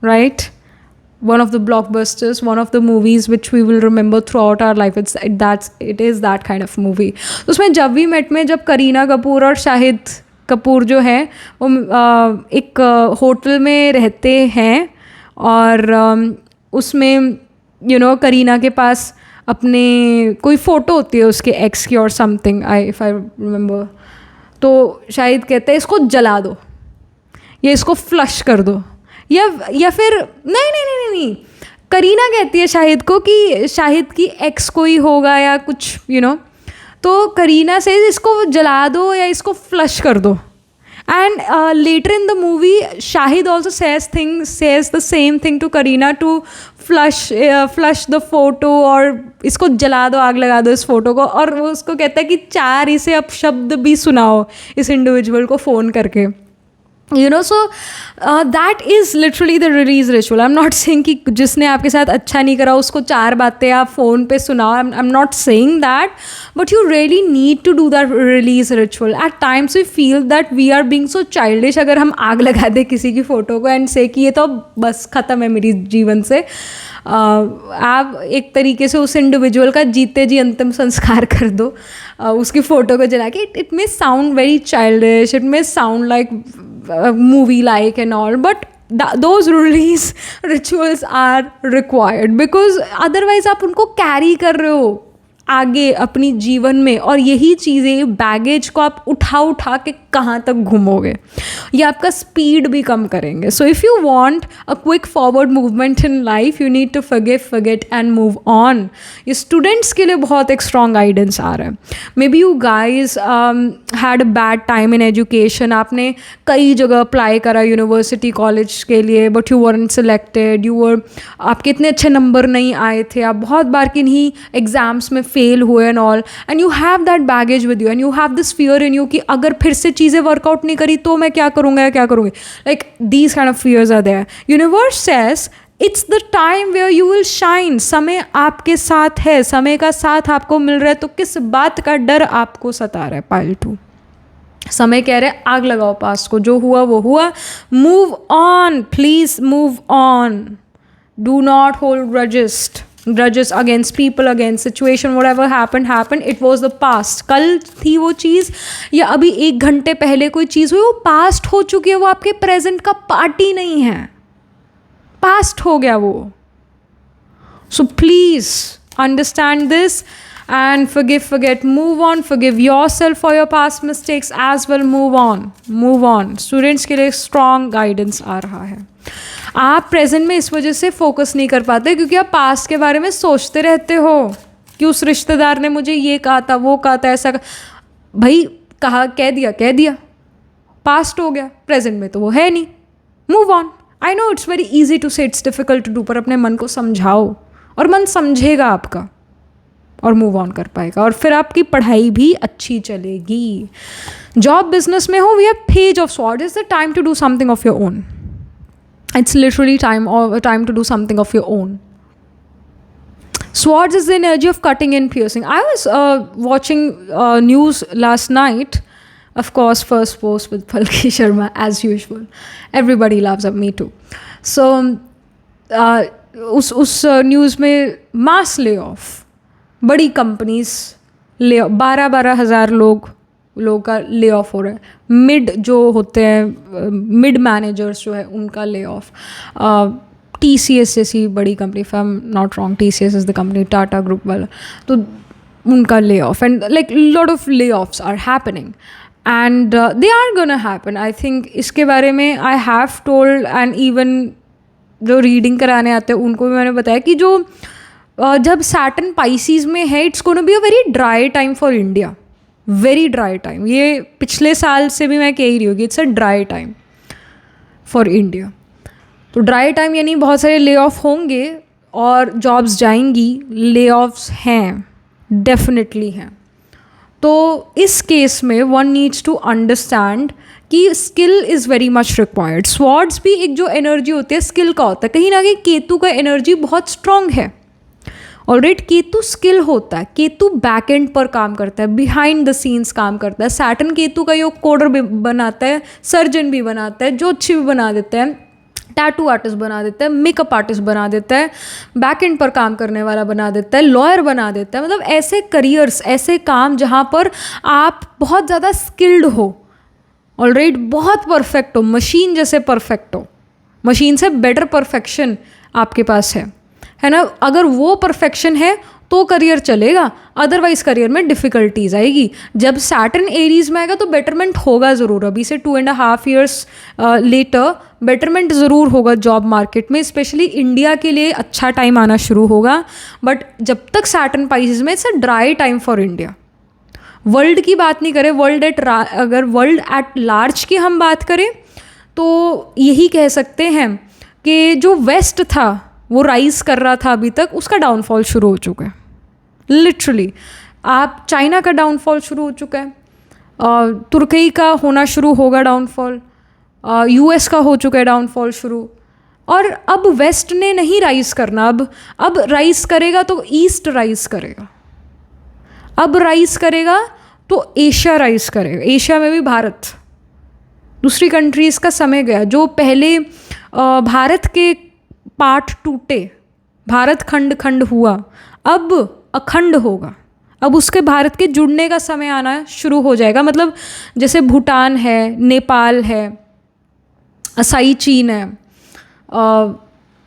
right? One of the blockbusters, one of the movies which we will remember throughout our life. It is that kind of movie. तो उसमें जब we met में जब करीना कपूर और शाहिद कपूर जो है वो एक होटल में रहते हैं, और उसमें करीना के पास अपने कोई फ़ोटो होती है उसके एक्स की और समथिंग, इफ़ आई रिमेंबर. तो शाहिद कहते हैं इसको जला दो या इसको फ्लश कर दो, या फिर नहीं, करीना कहती है शाहिद को कि शाहिद की एक्स कोई होगा या कुछ, तो करीना से इसको जला दो या इसको फ्लश कर दो. And later in the movie, Shahid also says the same thing to Kareena to flush the photo, और इसको जला दो, आग लगा दो इस फोटो को. और वो उसको कहता है कि 4 इसे अब शब्द भी सुनाओ इस इंडिविजुअल को फ़ोन करके. So that is literally the release ritual. I'm not saying कि जिसने आपके साथ अच्छा नहीं करा उसको 4 बातें आप फ़ोन पे सुनाओ. I'm not saying that, but you really need to do that release ritual. At times we feel that we are being so childish अगर हम आग लगा दें किसी की फ़ोटो को एंड से कि ये तो बस ख़त्म है मेरी जीवन से. आप एक तरीके से उस इंडिविजुअल का जीते जी अंतिम संस्कार कर दो उसकी फ़ोटो को जला के. It may sound very childish, it may sound like movie like and all, but those release rituals are required because otherwise आप उनको carry कर रहे हो. आगे अपनी जीवन में, और यही चीज़ें बैगेज को आप उठा के कहाँ तक घूमोगे, ये आपका स्पीड भी कम करेंगे. So if you want a quick forward movement in life, you need to forget and move on. ये स्टूडेंट्स के लिए बहुत एक स्ट्रॉन्ग गाइडेंस आ रहा है. Maybe you guys had a bad time in education. आपने कई जगह अप्लाई करा यूनिवर्सिटी कॉलेज के लिए, बट यू वरंट सिलेक्टेड. आपके इतने अच्छे नंबर नहीं आए थे, आप बहुत बार किन्हीं एग्जाम्स में फेल हुए and all, and you have that baggage with you, and you have this fear in you कि अगर फिर से चीज़ें वर्कआउट नहीं करी तो मैं क्या करूँगा या क्या करूँगी. Like these kind of fears are there. Universe says it's the time where you will shine. समय आपके साथ है, समय का साथ आपको मिल रहा है, तो किस बात का डर आपको सता रहा है. पाइल 2, समय कह रहे हैं आग लगाओ पास्ट को, जो हुआ वो हुआ. Move on, please move on. Do not hold grudges against people, against situation. whatever happened, it was the past. कल थी वो चीज़ या अभी 1 घंटे पहले कोई चीज़ हुई, वो पास्ट हो चुकी है, वो आपके प्रेजेंट का पार्ट ही नहीं है, पास्ट हो गया वो. So please understand this and forget, move on, forgive yourself for your past mistakes as well. move on. Students के लिए स्ट्रॉन्ग गाइडेंस आ रहा है. आप प्रेजेंट में इस वजह से फोकस नहीं कर पाते क्योंकि आप पास्ट के बारे में सोचते रहते हो कि उस रिश्तेदार ने मुझे ये कहा था, वो कहा था, ऐसा भाई कहा, कह दिया, पास्ट हो गया. प्रेजेंट में तो वो है नहीं. Move on. I know it's very easy to say, it's difficult to do, पर अपने मन को समझाओ और मन समझेगा आपका और मूव ऑन कर पाएगा, और फिर आपकी पढ़ाई भी अच्छी चलेगी. जॉब बिजनेस में हो, we have page of sword. Is the time to do something of your own. It's literally time to do something of your own. Swords is the energy of cutting and piercing. I was watching news last night. Of course, first post with Palki Sharma as usual. Everybody loves me too. So, उस news में मास lay off, बड़ी companies ले, 12,000 लोगों का lay off हो रहा है. Mid जो होते हैं, मिड मैनेजर्स जो है, उनका ले ऑफ. TCS जैसी बड़ी company, if I am not wrong, TCS is the company, Tata group वाला, तो उनका lay off. And like lot of lay offs are happening and they are gonna happen. I think इसके बारे में I have told, and even जो reading कराने आते हैं उनको भी मैंने बताया कि जो जब सैटर्न पाइसीज में है, it's gonna be a very dry time for India. Very dry time. ये पिछले साल से भी मैं कह ही रही होगी, it's a dry time for India. तो ड्राई टाइम यानी बहुत सारे ले ऑफ होंगे और जॉब्स जाएंगी. ले ऑफ्स हैं, डेफिनेटली हैं. तो इस केस में वन नीड्स टू अंडरस्टैंड कि skill is very much required. Swords भी एक जो एनर्जी होती है स्किल का होता है. कहीं ना कहीं केतु का एनर्जी बहुत स्ट्रॉन्ग है. ऑलराइट, केतु स्किल होता है, केतु बैक एंड पर काम करता है, बिहाइंड द सीन्स काम करता है. सैटर्न केतु का योग कोडर भी बनाता है, सर्जन भी बनाता है, ज्योतिषी भी बना देता है, टैटू आर्टिस्ट बना देता है, मेकअप आर्टिस्ट बना देता है, बैक एंड पर काम करने वाला बना देता है, लॉयर बना देता है. मतलब ऐसे करियर्स, ऐसे काम जहाँ पर आप बहुत ज़्यादा स्किल्ड हो, ऑलराइट, बहुत परफेक्ट हो, मशीन जैसे परफेक्ट हो, मशीन से बेटर परफेक्शन आपके पास है ना. अगर वो परफेक्शन है तो करियर चलेगा, अदरवाइज करियर में डिफ़िकल्टीज आएगी. जब सैटर्न एरीज में आएगा तो बेटरमेंट होगा ज़रूर. अभी से 2.5 years लेटर बेटरमेंट ज़रूर होगा जॉब मार्केट में. स्पेशली इंडिया के लिए अच्छा टाइम आना शुरू होगा. बट जब तक सैटर्न पाइसेस में, it's a dry time for India. World की बात नहीं करें, अगर वर्ल्ड एट लार्ज की हम बात करें तो यही कह सकते हैं कि जो वेस्ट था वो राइज कर रहा था अभी तक, उसका डाउनफॉल शुरू हो चुका है. लिटरली आप चाइना का डाउनफॉल शुरू हो चुका है, तुर्की का होना शुरू होगा डाउनफॉल, US का हो चुका है डाउनफॉल शुरू. और अब वेस्ट ने नहीं राइज करना, अब राइज करेगा तो ईस्ट राइज करेगा. अब राइज करेगा तो एशिया राइज करेगा. एशिया में भी भारत, दूसरी कंट्रीज़ का समय गया. जो पहले भारत के पार्ट टूटे, भारत खंड हुआ, अब अखंड होगा. अब उसके भारत के जुड़ने का समय आना शुरू हो जाएगा. मतलब जैसे भूटान है, नेपाल है, असाई चीन है,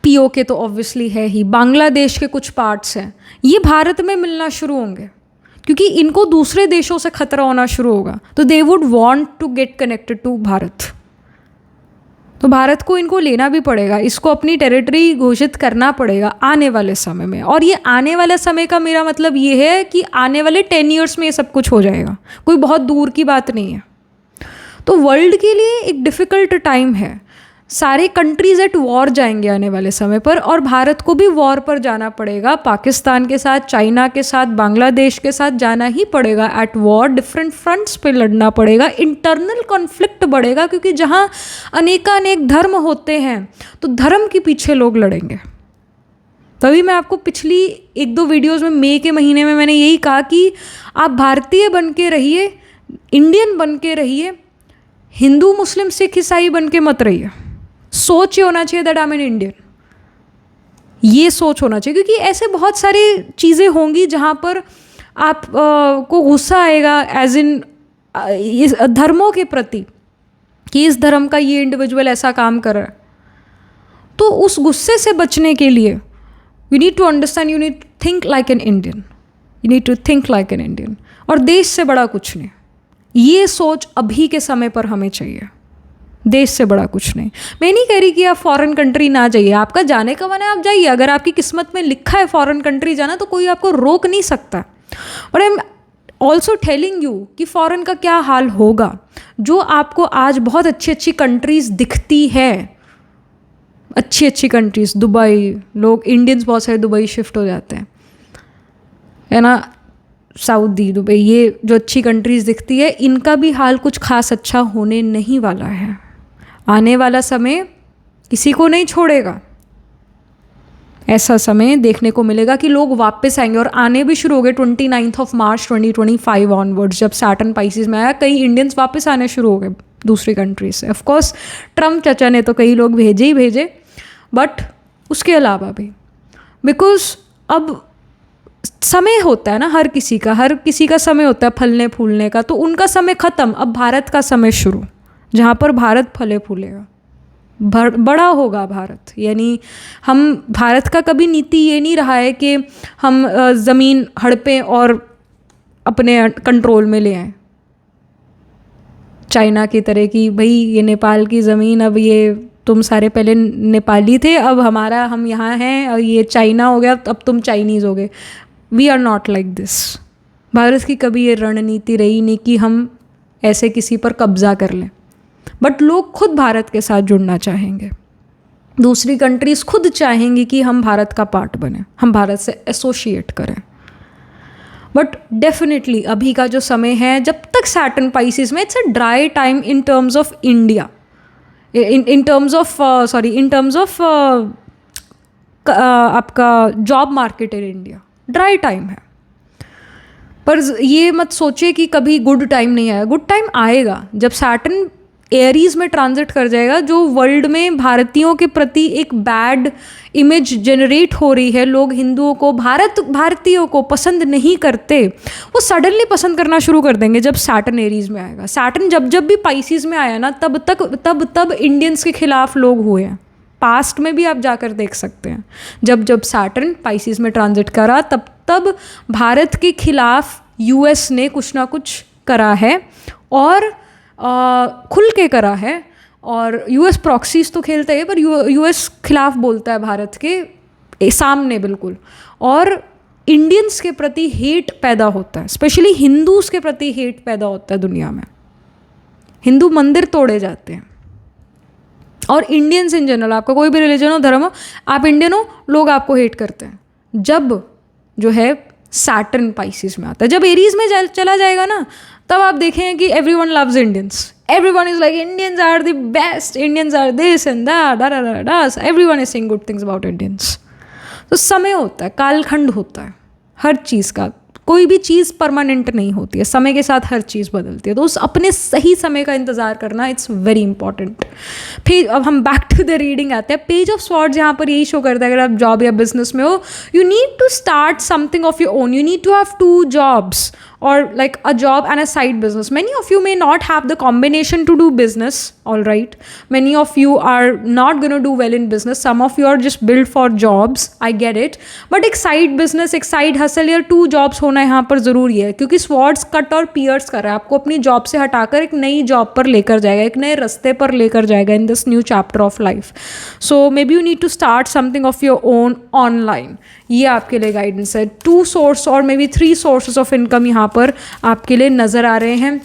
पीओके तो ऑब्वियसली है ही, बांग्लादेश के कुछ पार्ट्स हैं, ये भारत में मिलना शुरू होंगे क्योंकि इनको दूसरे देशों से खतरा होना शुरू होगा, तो they would want to get connected to Bharat. तो भारत को इनको लेना भी पड़ेगा, इसको अपनी टेरिटरी घोषित करना पड़ेगा आने वाले समय में। और ये आने वाले समय का मेरा मतलब ये है कि आने वाले 10 ईयर्स में ये सब कुछ हो जाएगा, कोई बहुत दूर की बात नहीं है। तो वर्ल्ड के लिए एक डिफ़िकल्ट टाइम है, सारे कंट्रीज़ एट वॉर जाएंगे आने वाले समय पर, और भारत को भी वॉर पर जाना पड़ेगा, पाकिस्तान के साथ, चाइना के साथ, बांग्लादेश के साथ जाना ही पड़ेगा एट वॉर, डिफरेंट फ्रंट्स पे लड़ना पड़ेगा, इंटरनल कॉन्फ्लिक्ट बढ़ेगा क्योंकि जहाँ अनेकानेक धर्म होते हैं तो धर्म के पीछे लोग लड़ेंगे। तभी मैं आपको पिछली 1-2 वीडियोज़ में मई के महीने में मैंने यही कहा कि आप भारतीय बन के रहिए, इंडियन बन के रहिए, हिंदू मुस्लिम सिख ईसाई बन के मत रहिए। सोच ये होना चाहिए that I M an Indian, ये सोच होना चाहिए, क्योंकि ऐसे बहुत सारी चीज़ें होंगी जहाँ पर आप को गुस्सा आएगा एज इन इस धर्मों के प्रति कि इस धर्म का ये इंडिविजुअल ऐसा काम कर रहा है। तो उस गुस्से से बचने के लिए you need to understand, you need to think like an Indian, you need to think like an Indian. और देश से बड़ा कुछ नहीं, ये सोच अभी के समय पर हमें चाहिए, देश से बड़ा कुछ नहीं। मैं नहीं कह रही कि आप फॉरेन कंट्री ना जाइए, आपका जाने का मन है आप जाइए, अगर आपकी किस्मत में लिखा है फॉरेन कंट्री जाना तो कोई आपको रोक नहीं सकता। But I am also telling you कि फॉरेन का क्या हाल होगा। जो आपको आज बहुत अच्छी अच्छी कंट्रीज़ दिखती है, अच्छी अच्छी कंट्रीज़, दुबई, लोग इंडियंस बहुत सारे दुबई शिफ्ट हो जाते हैं, है ना, सऊदी, दुबई, ये जो अच्छी कंट्रीज़ दिखती है, इनका भी हाल कुछ खास अच्छा होने नहीं वाला है। आने वाला समय किसी को नहीं छोड़ेगा, ऐसा समय देखने को मिलेगा कि लोग वापस आएंगे और आने भी शुरू हो गए। 29 मार्च 2025 ऑनवर्ड्स जब सैटर्न पाइसेस में आया, कई इंडियंस वापस आने शुरू हो गए दूसरी कंट्री से। ऑफकोर्स ट्रम्प चाचा ने तो कई लोग भेजे ही भेजे, बट उसके अलावा भी, बिकॉज अब समय होता है ना हर किसी का समय होता है फलने फूलने का, तो उनका समय ख़त्म, अब भारत का समय शुरू, जहाँ पर भारत फले फूलेगा, बड़ा होगा भारत। यानी हम, भारत का कभी नीति ये नहीं रहा है कि हम ज़मीन हड़पें और अपने कंट्रोल में ले आएँ, चाइना की तरह की, भाई ये नेपाल की ज़मीन, अब ये तुम सारे पहले नेपाली थे, अब हम यहाँ हैं, और ये चाइना हो गया, अब तुम चाइनीज़ हो गए। We are not like this. Bharat की कभी ये रणनीति रही नहीं कि हम ऐसे किसी पर कब्जा कर लें, बट लोग खुद भारत के साथ जुड़ना चाहेंगे, दूसरी कंट्रीज़ खुद चाहेंगी कि हम भारत का पार्ट बने, हम भारत से एसोशिएट करें। बट डेफिनेटली अभी का जो समय है, जब तक सैटर्न पाइसेस में, it's a dry time in terms of India, in terms of आपका job market in India, dry time है। पर ये मत सोचिए कि कभी गुड टाइम नहीं आएगा, गुड टाइम आएगा जब सैटर्न एरीज में ट्रांजिट कर जाएगा। जो वर्ल्ड में भारतीयों के प्रति एक बैड इमेज जनरेट हो रही है, लोग हिंदुओं को, भारतीयों को पसंद नहीं करते, वो सडनली पसंद करना शुरू कर देंगे जब सैटर्न एरीज में आएगा। सैटर्न जब भी पाइसेस में आया ना, तब इंडियंस के खिलाफ लोग हुए हैं। पास्ट में भी आप जाकर देख सकते हैं, जब सैटर्न पाइसेस में ट्रांजिट करा, तब भारत के खिलाफ यूएस ने कुछ ना कुछ करा है, और खुल के करा है। और यूएस प्रॉक्सीज तो खेलते हैं, पर यूएस खिलाफ बोलता है भारत के सामने बिल्कुल, और इंडियंस के प्रति हेट पैदा होता है, स्पेशली हिंदूज के प्रति हेट पैदा होता है दुनिया में। हिंदू मंदिर तोड़े जाते हैं, और इंडियंस इन जनरल, आपका कोई भी रिलीजन हो, धर्म हो, आप इंडियन हो, लोग आपको हेट करते हैं। जब जो है सैटर्न पाइसेस में आता है, जब एरीज में चला जाएगा ना, तब आप देखेंगे कि everyone loves Indians, everyone is like Indians are the best, Indians are this and that, everyone is saying good things about Indians. तो समय होता है, कालखंड होता है हर चीज़ का, कोई भी चीज़ परमानेंट नहीं होती है, समय के साथ हर चीज़ बदलती है। तो उस अपने सही समय का इंतज़ार करना, इट्स वेरी इंपॉर्टेंट। फिर अब हम बैक टू द रीडिंग आते हैं। पेज ऑफ स्वॉर्ड्स यहाँ पर यही शो करता है, अगर आप जॉब या बिजनेस में हो, you need to start something of your own, you need to have 2 jobs, or like a job and a side business. Many of you may not have the combination to do business, all right? Many of you are not going to do well in business. Some of you are just built for jobs, I get it. But एक side business, एक side hustle या 2 jobs होना यहाँ पर ज़रूरी है, क्योंकि swords cut और पियर्स कर रहा है, आपको अपनी जॉब से हटाकर एक नई जॉब पर लेकर जाएगा, एक नए रास्ते पर लेकर जाएगा in this new chapter of life. So maybe you need to start something of your own online. ये आपके लिए गाइडेंस है. 2 सोर्स और maybe 3 sources of income यहाँ पर आपके लिए नज़र आ रहे हैं.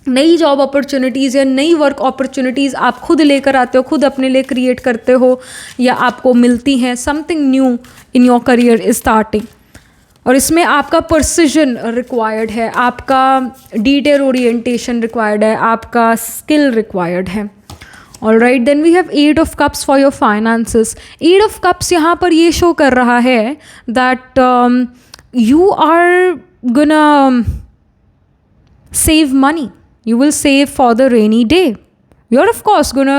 नई जॉब अपॉर्चुनिटीज़ या नई वर्क अपॉर्चुनिटीज़ आप खुद लेकर आते हो, खुद अपने लिए क्रिएट करते हो या आपको मिलती हैं. Something new in your career is starting. और इसमें आपका प्रिसिजन रिक्वायर्ड है, आपका डिटेल ओरिएंटेशन रिक्वायर्ड है, आपका स्किल रिक्वायर्ड है. All right, then we have 8 of cups for your finances. 8 of cups यहाँ पर ये शो कर रहा है that you are gonna save money. You will save for the rainy day. You're of course gonna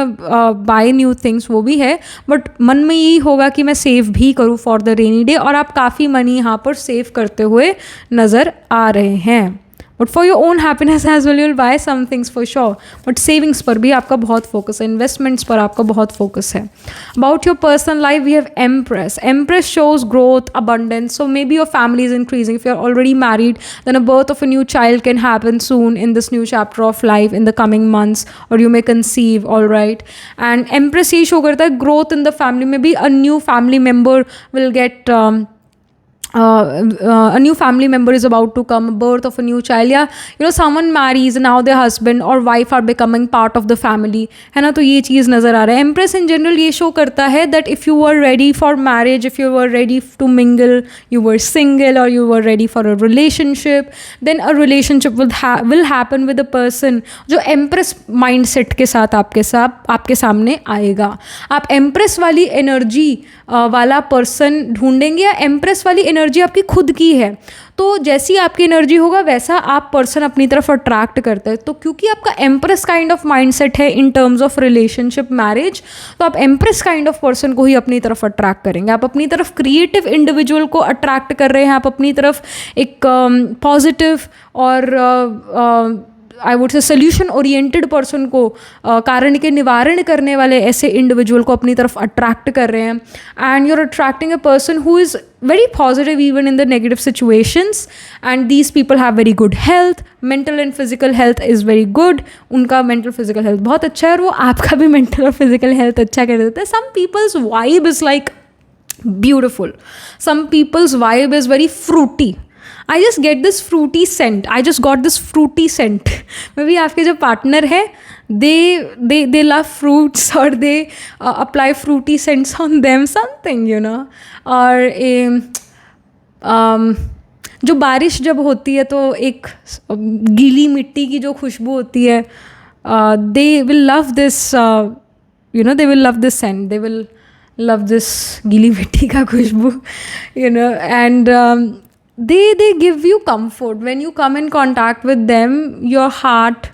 buy new things, वो भी है, but मन में यही होगा कि मैं सेव भी करूँ फॉर द रेनी डे, और आप काफ़ी मनी यहाँ पर सेव करते हुए नज़र आ रहे हैं. But for your own happiness as well, you'll buy some things for sure. But savings पर भी आपका बहुत फोकस है, इन्वेस्टमेंट्स पर आपका बहुत फोकस है. About your personal life we have empress. Empress shows growth, abundance. So maybe your family is increasing. If you're already married, then a birth of a new child can happen soon in this new chapter of life in the coming months, or you may conceive, all right? And Empress ये show करता है growth in the family. Maybe a new family member will get a new family member is about to come, birth of a new child, या you know someone marries and now their husband or wife are becoming part of the family, है ना. तो ये चीज़ नज़र आ रहा है. Empress in general ये शो करता है that if you were ready for marriage, if you were ready to mingle, you were single or you were ready for a relationship, then a relationship will happen with a person जो empress mindset के साथ आपके सामने आएगा. आप empress वाली energy वाला person ढूंढेंगे या एम्प्रेस वाली एनर्जी आपकी खुद की है, तो जैसी आपकी एनर्जी होगा वैसा आप पर्सन अपनी तरफ अट्रैक्ट करते हैं. तो क्योंकि आपका एम्प्रेस काइंड ऑफ माइंडसेट है इन टर्म्स ऑफ रिलेशनशिप मैरिज, तो आप एम्प्रेस काइंड ऑफ पर्सन को ही अपनी तरफ अट्रैक्ट करेंगे. आप अपनी तरफ क्रिएटिव इंडिविजुअल को अट्रैक्ट कर रहे हैं, आप अपनी तरफ एक पॉजिटिव और आई वुड से सोल्यूशन ओरिएंटेड पर्सन को, कारण के निवारण करने वाले ऐसे इंडिविजुअल को अपनी तरफ अट्रैक्ट कर रहे हैं. And you are attracting a person who is very positive even in the negative situations, and these people have very good health, mental and physical health is very good. उनका mental physical health बहुत अच्छा है और वो आपका भी mental और physical health अच्छा कर देता है. Some people's vibe is like beautiful. Some people's vibe is very fruity. I just get this fruity scent. I just got this fruity scent. Maybe आपके जो partner है, they love fruits or they apply fruity scents on them, something, you know. और जो बारिश जब होती है तो एक गीली मिट्टी की जो खुशबू होती है, they will love this, you know, they will love this scent. They will love this गीली मिट्टी का खुशबू, you know, and they give you comfort. When you come in contact with them, your heart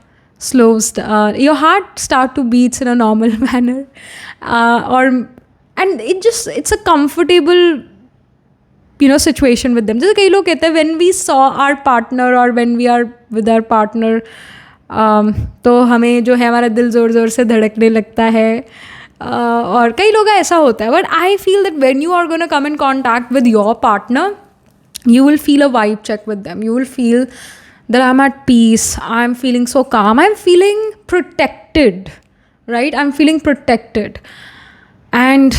your heart start to beats in a normal manner, and it's a comfortable, you know, situation with them. जैसे कई लोग कहते हैं when we saw our partner or when we are with our partner, तो हमें जो है हमारा दिल ज़ोर ज़ोर से धड़कने लगता है, और कई लोग ऐसा होता है. But I feel that when you are going to come in contact with your partner, you will feel a vibe check with them. You will feel that I'm at peace, I'm feeling so calm, I'm feeling protected, right? I'm feeling protected. And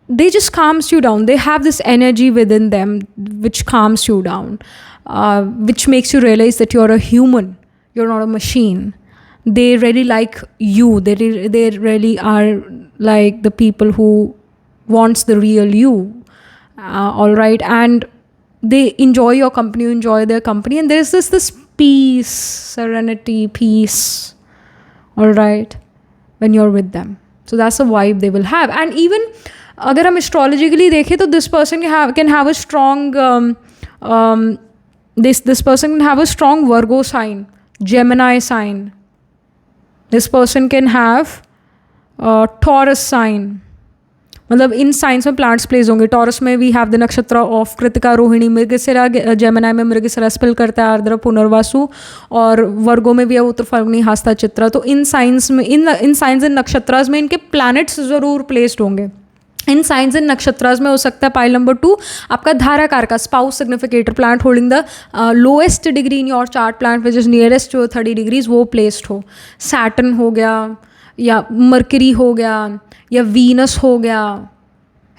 they just calms you down. They have this energy within them which calms you down, which makes you realize that you're a human, you're not a machine. They really like you. They really are like the people who wants the real you, all right? And they enjoy your company, you enjoy their company, and there's this peace, serenity, peace, all right, when you're with them. So that's the vibe they will have. And even अगर हम astrologically देखें तो this person can have a strong this person can have a strong Virgo sign, Gemini sign. This person can have Taurus sign, मतलब इन signs में plants place होंगे। Taurus में we have the nakshatra of Kritika, Rohini, Mrigashira, Gemini में Mrigashira spell करता है आर्द्र, पुनर्वासु, और वर्गो में भी है उत्तर फाल्गुनी, हस्ता, चित्रा। तो इन साइंस में इन साइंस एंड नक्षत्रास में इनके प्लैनेट्स जरूर प्लेस्ड होंगे। इन साइंस एंड नक्षत्रास में हो सकता है पाइल नंबर 2 आपका धाराकार का spouse significator planet holding the lowest degree in your chart planet which is nearest to 30 degrees वो प्लेस्ड हो। सैटर्न हो गया, या मरकरी हो गया, या वीनस हो गया,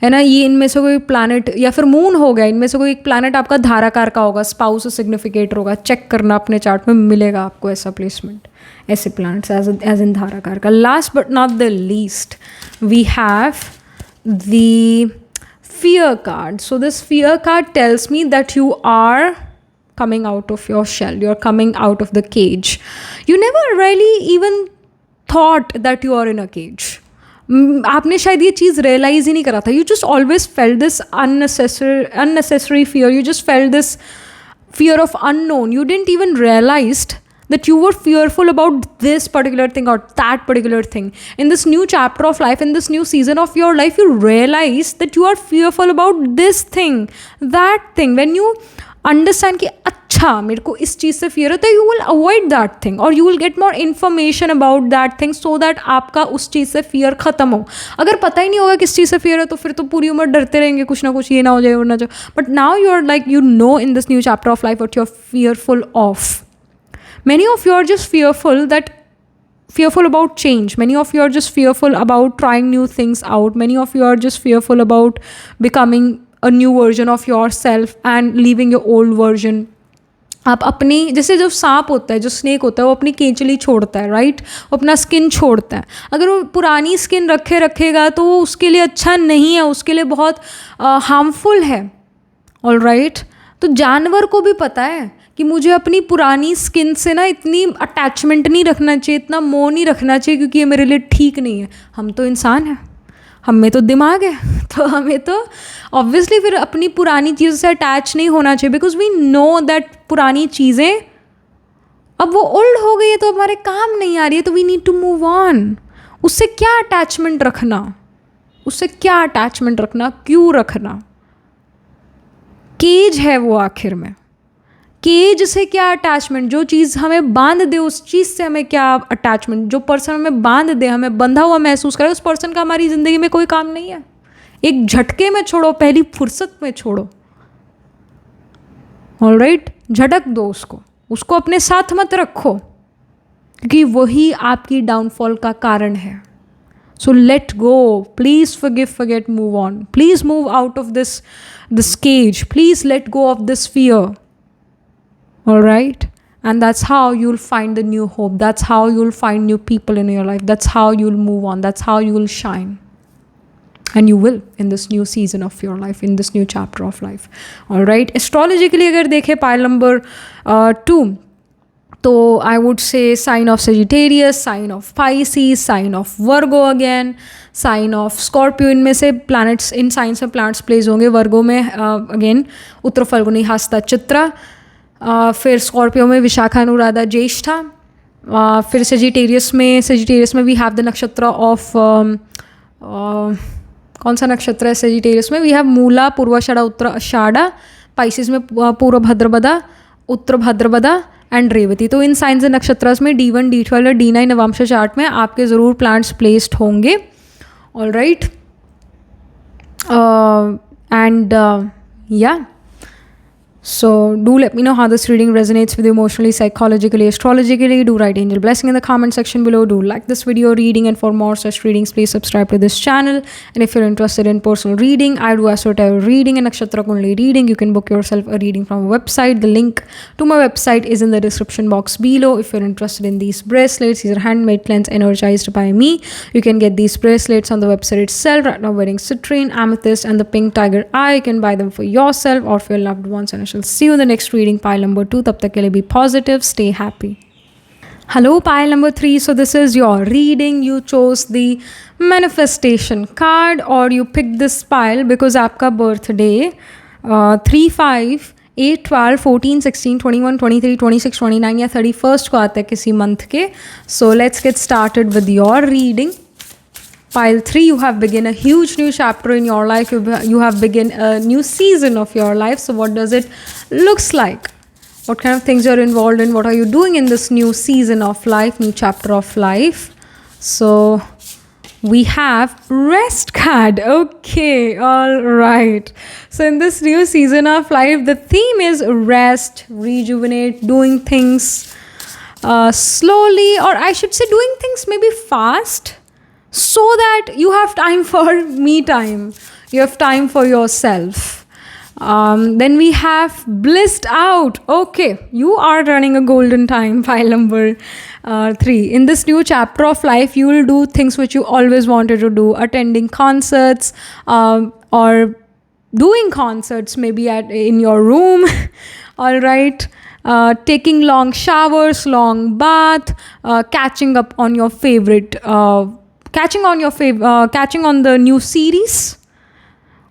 है ना, ये इनमें से कोई प्लैनेट, या फिर मून हो गया, इनमें से कोई एक प्लैनेट आपका धाराकार का होगा, स्पाउस सिग्निफिकेटर होगा। चेक करना अपने चार्ट में, मिलेगा आपको ऐसा प्लेसमेंट, ऐसे प्लैनेट्स एज इन धाराकार का। Last but not the least we have the fear card. So this fear card tells me that you are coming out of your shell, you're coming out of the cage. You never really even thought that you are in a cage. आपने शायद ये चीज़ realise ही नहीं करा था. You just always felt this unnecessary fear. You just felt this fear of unknown. You didn't even realized that you were fearful about this particular thing or that particular thing. In this new chapter of life, in this new season of your life, you realize that you are fearful about this thing, that thing. When you understand कि अच्छा मेरे को इस चीज़ से fear है, तो you will avoid that thing or you will get more information about that thing so that आपका उस चीज़ से fear ख़त्म हो. अगर पता ही नहीं होगा किस चीज़ से fear है तो फिर तो पूरी उम्र डरते रहेंगे कुछ ना कुछ, ये ना हो जाए वो ना जाए. But now you are like, you know in this new chapter of life what you are fearful of. Many of you are just fearful about change. Many of you are just fearful about trying new things out. Many of you are just fearful about becoming a new version of yourself and leaving your old version. आप अपनी, जैसे जो सांप होता है, जो snake होता है, वो अपनी केंचली छोड़ता है, राइट, वो अपना स्किन छोड़ता है. अगर वो पुरानी स्किन रखेगा तो वो उसके लिए अच्छा नहीं है, उसके लिए बहुत हार्मफुल है. All right. तो जानवर को भी पता है कि मुझे अपनी पुरानी स्किन से ना इतनी अटैचमेंट नहीं रखना चाहिए, इतना मोह नहीं रखना चाहिए, क्योंकि ये मेरे लिए ठीक नहीं है. हम तो इंसान हैं, हम में तो दिमाग है, तो हमें तो ऑब्वियसली फिर अपनी पुरानी चीज़ों से अटैच नहीं होना चाहिए, बिकॉज वी नो दैट पुरानी चीज़ें अब वो ओल्ड हो गई है तो हमारे काम नहीं आ रही है, तो we need to move on. उससे क्या अटैचमेंट रखना, उससे क्या अटैचमेंट रखना, क्यों रखना. केज है वो आखिर में. केज से क्या अटैचमेंट, जो चीज़ हमें बांध दे उस चीज़ से हमें क्या अटैचमेंट. जो पर्सन हमें बांध दे, हमें बंधा हुआ महसूस करे, उस पर्सन का हमारी ज़िंदगी में कोई काम नहीं है. एक झटके में छोड़ो, पहली फुर्सत में छोड़ो. ऑलराइट, झटक दो उसको अपने साथ मत रखो, क्योंकि वही आपकी डाउनफॉल का कारण है. So let go. Please forget, move on. Please move out of this cage. Please let go of this fear. All right? And that's how you'll find the new hope. That's how you'll find new people in your life. That's how you'll move on. That's how you'll shine. And you will in this new season of your life, in this new chapter of life. All right? Astrologically अगर देखें pile number 2, तो I would say sign of Sagittarius, sign of Pisces, sign of Virgo again, sign of Scorpio. इनमें से planets, in signs में planets place होंगे. Virgo में again उत्तर फाल्गुनी, हस्ता, चित्रा. फिर स्कॉर्पियो में विशाखा, अनुराधा, ज्येष्ठा. फिर सेजिटेरियस में we have the nakshatra of कौन सा नक्षत्र है सेजिटेरियस में? We have Mula, Purvashadha, Uttara Ashadha. Pisces में पूर्व भाद्रपदा, उत्तर भाद्रपदा एंड रेवती. तो इन साइंस एंड नक्षत्रास में D1, D12 और D9 नवांश चार्ट में आपके ज़रूर प्लांट्स प्लेस्ड होंगे. All right. एंड या so do let me know how this reading resonates with you emotionally, psychologically, astrologically. Do write angel blessing in the comment section below. Do like this video reading, and for more such readings please subscribe to this channel. And if you're interested in personal reading, I do astro tarot reading and nakshatra kundali reading. You can book yourself a reading from a website. The link to my website is in the description box below. If you're interested in these bracelets, these are handmade cleansed energized by me. You can get these bracelets on the website itself. Right now wearing citrine, amethyst and the pink tiger eye. You can buy them for yourself or for your loved ones, and I shall see you in the next reading, pile number 2. Tab tak ke liye be positive, stay happy. Hello, pile number 3. So this is your reading. You chose the manifestation card, or you picked this pile because आपका birthday 3, 5, 8, 12, 14, 16, 21, 23, 26, 29 या 31st को आता है किसी month के. So let's get started with your reading. Pile 3, you have begin a huge new chapter in your life. You have begin a new season of your life. So what does it looks like? What kind of things you're involved in? What are you doing in this new season of life, new chapter of life? So we have rest card. Okay, all right. So in this new season of life, the theme is rest, rejuvenate, doing things slowly, or I should say doing things maybe fast, so that you have time for me time, you have time for yourself. Then we have blissed out. Okay, you are running a golden time. Pile number 3. In this new chapter of life, you will do things which you always wanted to do, attending concerts, or doing concerts maybe in your room. All right. Taking long showers, long bath, catching up on your favorite catching on the new series.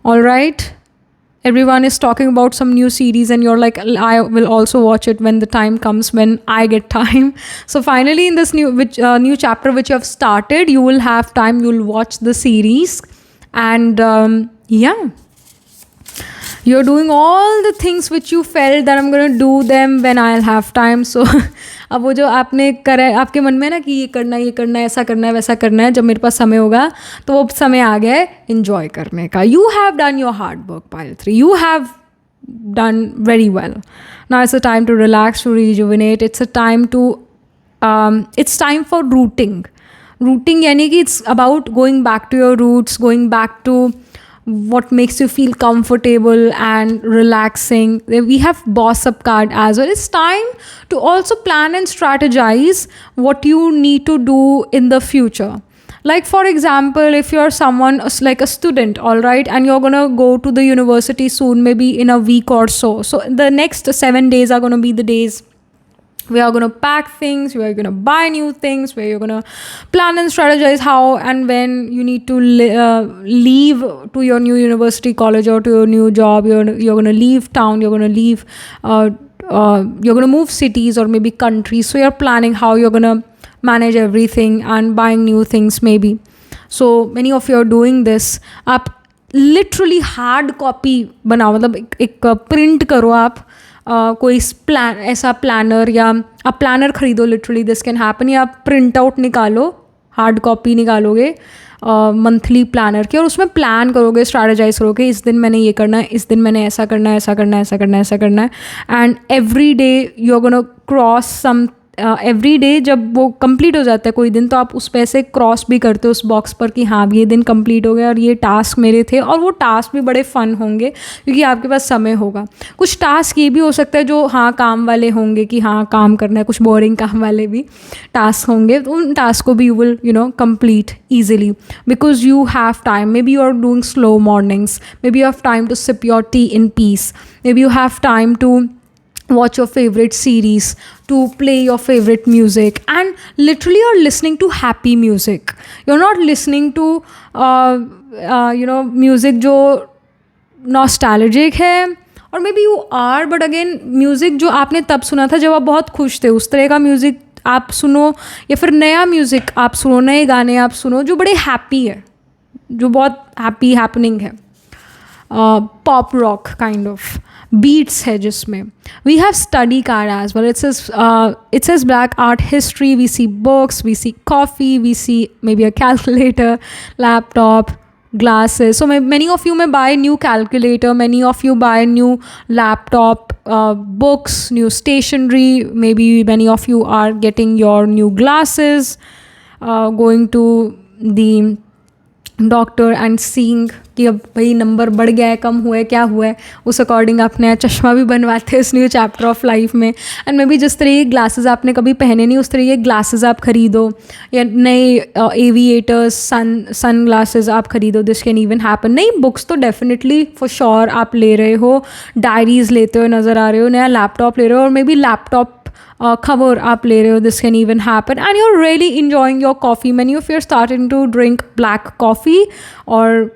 All right, everyone is talking about some new series and you're like, I will also watch it when the time comes, when I get time. So finally, in this new chapter which you have started, you will have time, you'll watch the series. And yeah, you're doing all the things which you felt that I'm going to do them when I'll have time. So अब वो जो आपने करा है आपके मन में ना कि ये करना है, ऐसा करना है, वैसा करना है, जब मेरे पास समय होगा तो वो समय आ गया है इन्जॉय करने का. You have done your hard work, pile 3. You have done very well. Now it's a time to relax, to rejuvenate. It's a time to it's time for rooting. Rooting yani ki it's about going back to your roots, going back to what makes you feel comfortable and relaxing. We have boss up card as well. It's time to also plan and strategize what you need to do in the future. Like for example, if you're someone like a student, all right, and you're gonna go to the university soon, maybe in a week or so. So the next 7 days are gonna be the days we are going to pack things, we are going to buy new things, where you're going to plan and strategize how and when you need to leave to your new university, college, or to your new job. You're going to leave town, you're going to leave, you're going to move cities or maybe countries. So you're planning how you're going to manage everything and buying new things maybe. So many of you are doing this. आप literally hard copy बनाओ, मतलब एक print करो आप. कोई ऐसा planner, या आप प्लानर खरीदो, लिटरली दिस कैन हैपन, या आप प्रिंट आउट निकालो, हार्ड कॉपी निकालोगे मंथली प्लानर की, और उसमें प्लान करोगे, स्ट्रैटेजाइज करोगे, इस दिन मैंने ये करना है, इस दिन मैंने ऐसा करना है, ऐसा करना है, ऐसा करना है, ऐसा करना है. And every day you are gonna cross some, every day जब वो कंप्लीट हो जाता है कोई दिन, तो आप उस पे से क्रॉस भी करते हो उस बॉक्स पर कि हाँ ये दिन कंप्लीट हो गया और ये टास्क मेरे थे. और वो टास्क भी बड़े फ़न होंगे क्योंकि आपके पास समय होगा. कुछ टास्क ये भी हो सकता है जो हाँ काम वाले होंगे कि हाँ काम करना है, कुछ बोरिंग काम वाले भी टास्क होंगे, तो उन टास्क को भी you will complete easily because you have time. Maybe you are doing slow mornings, maybe you have time to sip your tea in peace, maybe you have time to watch your favorite series, to play your favorite music, and literally you're listening to happy music. You're not listening to music जो nostalgic है, और maybe you are, but again music जो आपने तब सुना था जब आप बहुत खुश थे, उस तरह का म्यूज़िक आप सुनो, या फिर नया म्यूज़िक आप सुनो, नए गाने आप सुनो जो बड़े हैप्पी है, जो बहुत हैप्पी हैपनिंग है. Pop rock kind of beats है जिसमें. We have study card as well. It says black art history. We see books, we see coffee, we see maybe a calculator, laptop, glasses. So many of you may buy new calculator, many of you buy new laptop, books, new stationery. Maybe many of you are getting your new glasses, going to the doctor and seeing कि अब भाई number बढ़ गया है, कम हुआ है, क्या हुआ है, उस अकॉर्डिंग आप नया चश्मा भी बनवाते हैं उस न्यू चैप्टर ऑफ लाइफ में. एंड मे बी जिस तरह के ग्लासेस आपने कभी पहने नहीं, उस तरह के ग्लासेस आप खरीदो, या नए एविएटर्स, सन ग्लासेस आप खरीदो. This can even happen. नई बुक्स तो डेफिनेटली फॉर श्योर आप ले रहे हो, डायरीज़ लेते हो नज़र आ रहे हो, नया लैपटॉप ले रहे हो, और मे बी लैपटॉप cover आप ले रहे हो. This can even happen, and you're really enjoying your coffee. Many of you are starting to drink black coffee or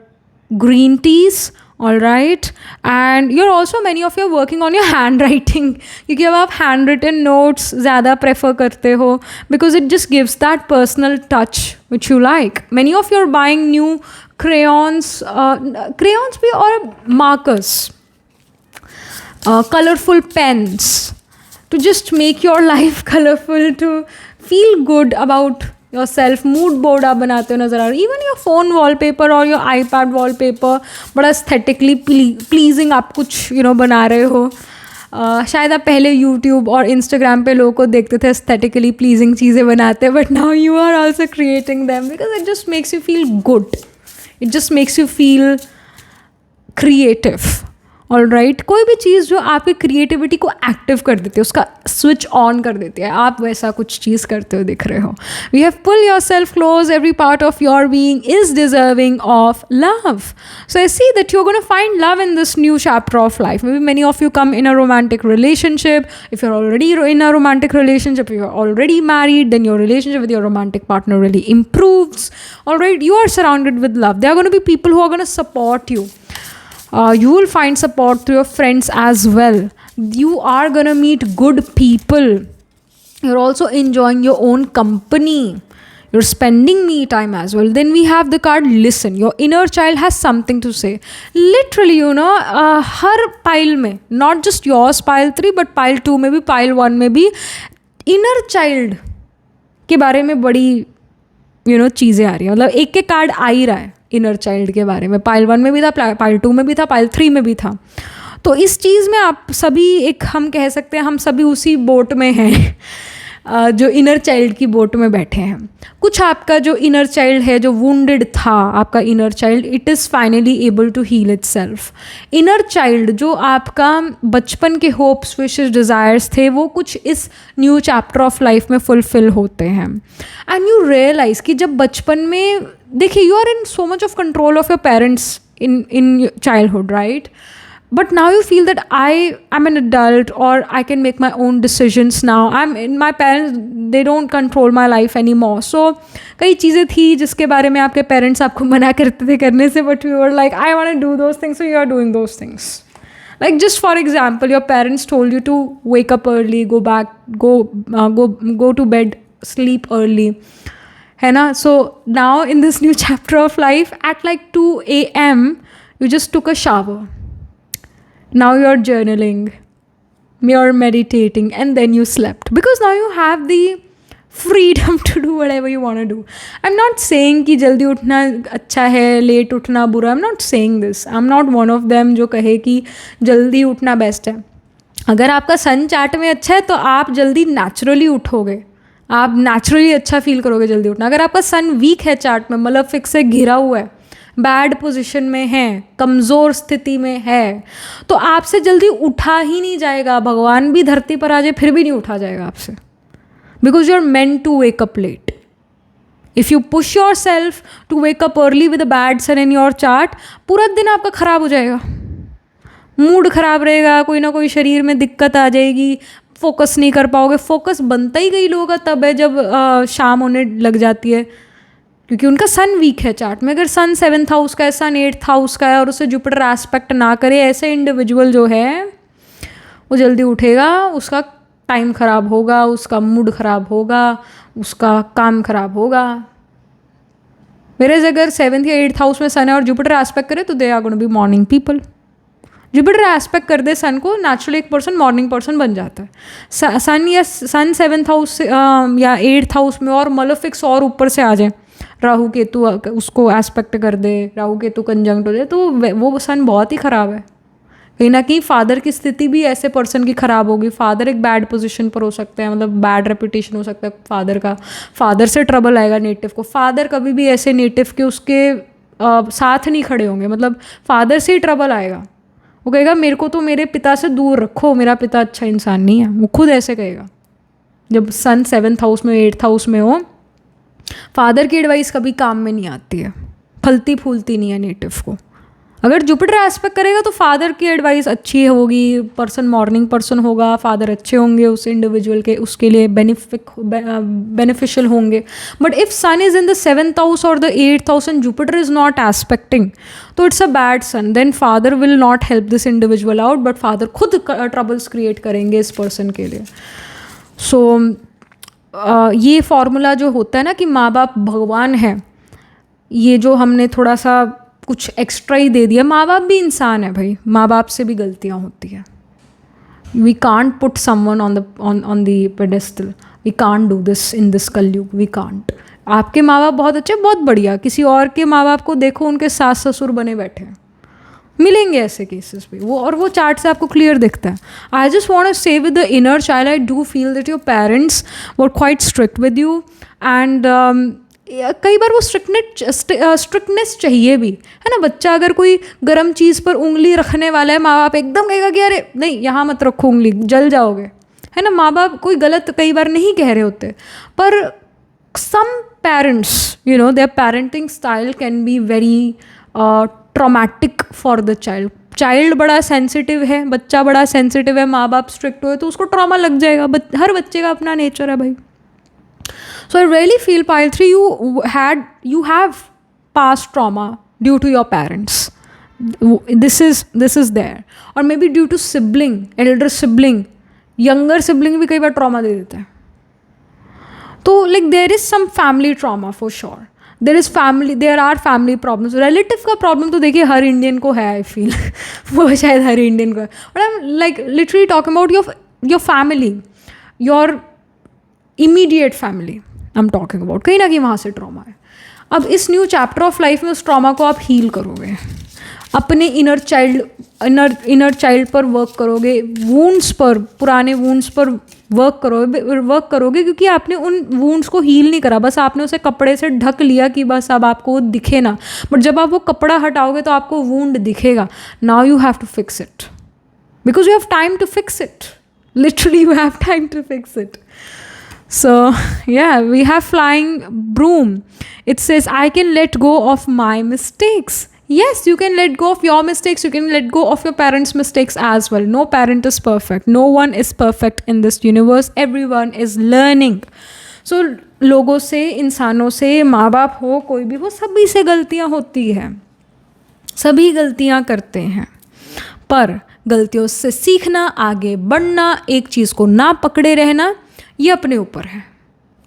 green teas all right. And you're also many of you're working on your handwriting, क्योंकि अब आप handwritten notes ज़्यादा prefer करते हो because it just gives that personal touch which you like. Many of you're buying new crayons भी और markers, colorful pens to just make your life colorful, to feel good about yourself. Mood board आप बनाते हो नज़र आ रहा है. Even your phone wallpaper और your iPad wallpaper बड़ा aesthetically pleasing आप कुछ बना रहे हो. शायद आप पहले YouTube और Instagram पे लोगों को देखते थे aesthetically pleasing चीज़ें बनाते, but now you are also creating them because it just makes you feel good. It just makes you feel creative. All right. कोई भी चीज़ जो आपकी क्रिएटिविटी को एक्टिव कर देती है, उसका स्विच ऑन कर देती है, आप वैसा कुछ चीज़ करते हुए दिख रहे हो. We have pull yourself close. Every part of your being is deserving of love. So I see that you are gonna find love in this new chapter of life. Maybe many of you come in a romantic relationship. If you are already in a romantic relationship, you are already married, then your relationship with your romantic partner really improves. All right, you are surrounded with love. There are going to be people who are going to support you. You will find support through your friends as well. You are going to meet good people. You're also enjoying your own company. You're spending me time as well. Then we have the card listen. Your inner child has something to say. Literally, her pile में, not just yours pile 3, but pile 2 में भी, pile 1 में भी, inner child के बारे में बड़ी चीज़ें आ रही हैं. मतलब एक एक कार्ड आ ही रहा है इनर चाइल्ड के बारे में. पाइल 1 में भी था, पाइल 2 में भी था, पाइल 3 में भी था. तो इस चीज़ में आप सभी एक, हम कह सकते हैं हम सभी उसी बोट में हैं जो इनर चाइल्ड की बोट में बैठे हैं. कुछ आपका जो इनर चाइल्ड है, जो वुंडेड था आपका inner child, it is finally able to heal itself. Inner child जो आपका बचपन के होप्स, विशेस, डिज़ायर्स थे, वो कुछ इस न्यू चैप्टर ऑफ लाइफ में फुलफिल होते हैं. एंड यू रियलाइज़ कि जब बचपन में, देखिए, you are in so much of control of your parents in childhood, right? But now you feel that I am an adult, or I can make my own decisions now. My parents, they don't control my life anymore. So कई चीज़ें थी जिसके बारे में आपके parents आपको मना करते थे करने से, but you were like, I want to do those things, so you are doing those things. Like, just for example, your parents told you to wake up early, go to bed, sleep early, है ना? So now in this new chapter of life, at like 2 a.m. you just took a shower. Now you're journaling, you're meditating, and then you slept. Because now you have the freedom to do whatever you want to do. I'm not saying कि जल्दी उठना अच्छा है, late उठना बुरा. I'm not saying this. I'm not one of them जो कहे कि जल्दी उठना बेस्ट है. अगर आपका सन चार्ट में अच्छा है तो आप जल्दी नेचुरली उठोगे, आप नेचुरली अच्छा फील करोगे जल्दी उठना. अगर आपका सन वीक है चार्ट में, मतलब फिक्स से घिरा हुआ है, बैड पोजीशन में है, कमज़ोर स्थिति में है, तो आपसे जल्दी उठा ही नहीं जाएगा. भगवान भी धरती पर आ जाए फिर भी नहीं उठा जाएगा आपसे. Because you are meant to wake up late. If you push yourself to wake up early with a bad Sun in your chart, पूरा दिन आपका ख़राब हो जाएगा, मूड ख़राब रहेगा, कोई ना कोई शरीर में दिक्कत आ जाएगी, फोकस नहीं कर पाओगे. फोकस बनता ही कई लोगों का तब है जब शाम होने लग जाती है, क्योंकि उनका सन वीक है चार्ट में. अगर सन 7th हाउस का है, सन 8th हाउस का है, और उसे जुपिटर एस्पेक्ट ना करे, ऐसे इंडिविजुअल जो है वो जल्दी उठेगा, उसका टाइम ख़राब होगा, उसका मूड ख़राब होगा, उसका काम ख़राब होगा. मेरे अगर 7th या 8th हाउस में सन है और जुपिटर एस्पेक्ट करे तो they are gonna be morning people. Jupiter aspect कर दे सन को, नेचुरली एक पर्सन मॉर्निंग पर्सन बन जाता है. सन 7th हाउस या 8th हाउस में और मलेफिक्स और ऊपर से आ जाए, राहु केतु उसको एस्पेक्ट कर दे, राहु केतु कंजंक्ट हो जाए, तो वो सन बहुत ही ख़राब है. कहीं ना कहीं फादर की स्थिति भी ऐसे पर्सन की ख़राब होगी. फादर एक बैड पोजीशन पर हो सकते हैं, मतलब बैड रेपुटेशन हो सकता है फादर का. फादर से ट्रबल आएगा नेटिव को. फादर कभी भी ऐसे नेटिव के उसके साथ नहीं खड़े होंगे, मतलब फादर से ही ट्रबल आएगा. वो कहेगा मेरे को तो मेरे पिता से दूर रखो, मेरा पिता अच्छा इंसान नहीं है. वो खुद ऐसे कहेगा जब सन 7th हाउस में 8th हाउस में हो. फादर की एडवाइस कभी काम में नहीं आती है, फलती फूलती नहीं है नेटिव को. अगर जुपिटर एस्पेक्ट करेगा तो फादर की एडवाइस अच्छी होगी, पर्सन मॉर्निंग पर्सन होगा, फादर अच्छे होंगे उस इंडिविजुअल के, उसके लिए बेनिफिशियल होंगे. But if sun is in the 7th house और the 8th house and Jupiter is not aspecting, तो it's a bad sun. Then father will not help this individual out, but father खुद troubles create करेंगे इस person के लिए. सो ये formula जो होता है ना कि माँ बाप भगवान है, ये जो हमने थोड़ा सा कुछ एक्स्ट्रा ही दे दिया. माँ बाप भी इंसान है भाई, माँ बाप से भी गलतियाँ होती हैं. We can't put someone on the pedestal, we can't do this in this Kalyug, we can't. आपके माँ बाप बहुत अच्छे, बहुत बढ़िया. किसी और के माँ बाप को देखो, उनके सास ससुर बने बैठे हैं, मिलेंगे ऐसे केसेस भी वो, और वो चार्ट से आपको क्लियर दिखता है. आई जस्ट वांट टू से with the inner child, I do feel that your parents were quite strict with you, and कई बार वो स्ट्रिक्टनेस चाहिए भी है ना. बच्चा अगर कोई गर्म चीज़ पर उंगली रखने वाला है, माँ बाप एकदम कहेगा कि अरे नहीं यहाँ मत रखो उंगली, जल जाओगे, है ना. माँ बाप कोई गलत कई बार नहीं कह रहे होते, पर some parents, you know, their parenting style can be very traumatic for the child. Child बड़ा सेंसिटिव है, बच्चा बड़ा सेंसिटिव है, माँ बाप स्ट्रिक्ट हुए तो उसको ट्रॉमा लग जाएगा. हर बच्चे का अपना नेचर है भाई. So I really feel, Pile 3, you have past trauma due to your parents. This is there, or maybe due to sibling, elder sibling, younger sibling भी कई बार trauma दे देता है. तो like there is some family trauma for sure. There are family problems. Relative का problem तो देखिए हर Indian को है, I feel. वो शायद हर इंडियन को है. But I'm like literally talking about your family, your immediate family. I'm talking about कहीं ना कहीं वहाँ से ट्रॉमा है. अब इस न्यू चैप्टर ऑफ लाइफ में उस ट्रॉमा को आप हील करोगे, अपने इनर चाइल्ड पर वर्क करोगे, वूंड्स पर, पुराने वूंड्स पर वर्क करोगे क्योंकि आपने उन वूंड्स को हील नहीं करा, बस आपने उसे कपड़े से ढक लिया कि बस अब आपको वो दिखे ना. बट जब आप वो कपड़ा हटाओगे तो आपको वूंड दिखेगा. Now you have to fix it because you have time to fix it. Literally you have time to fix it. So yeah, we have flying broom. It says, I can let go of my mistakes. Yes, you can let go of your mistakes. You can let go of your parents' mistakes as well. No parent is perfect. No one is perfect in this universe. Everyone is learning. So लोगों से, इंसानों से, माँ बाप हो, कोई भी हो, सभी से गलतियाँ होती हैं. सभी गलतियाँ करते हैं, पर गलतियों से सीखना, आगे बढ़ना, एक चीज़ को ना पकड़े रहना, ये अपने ऊपर है.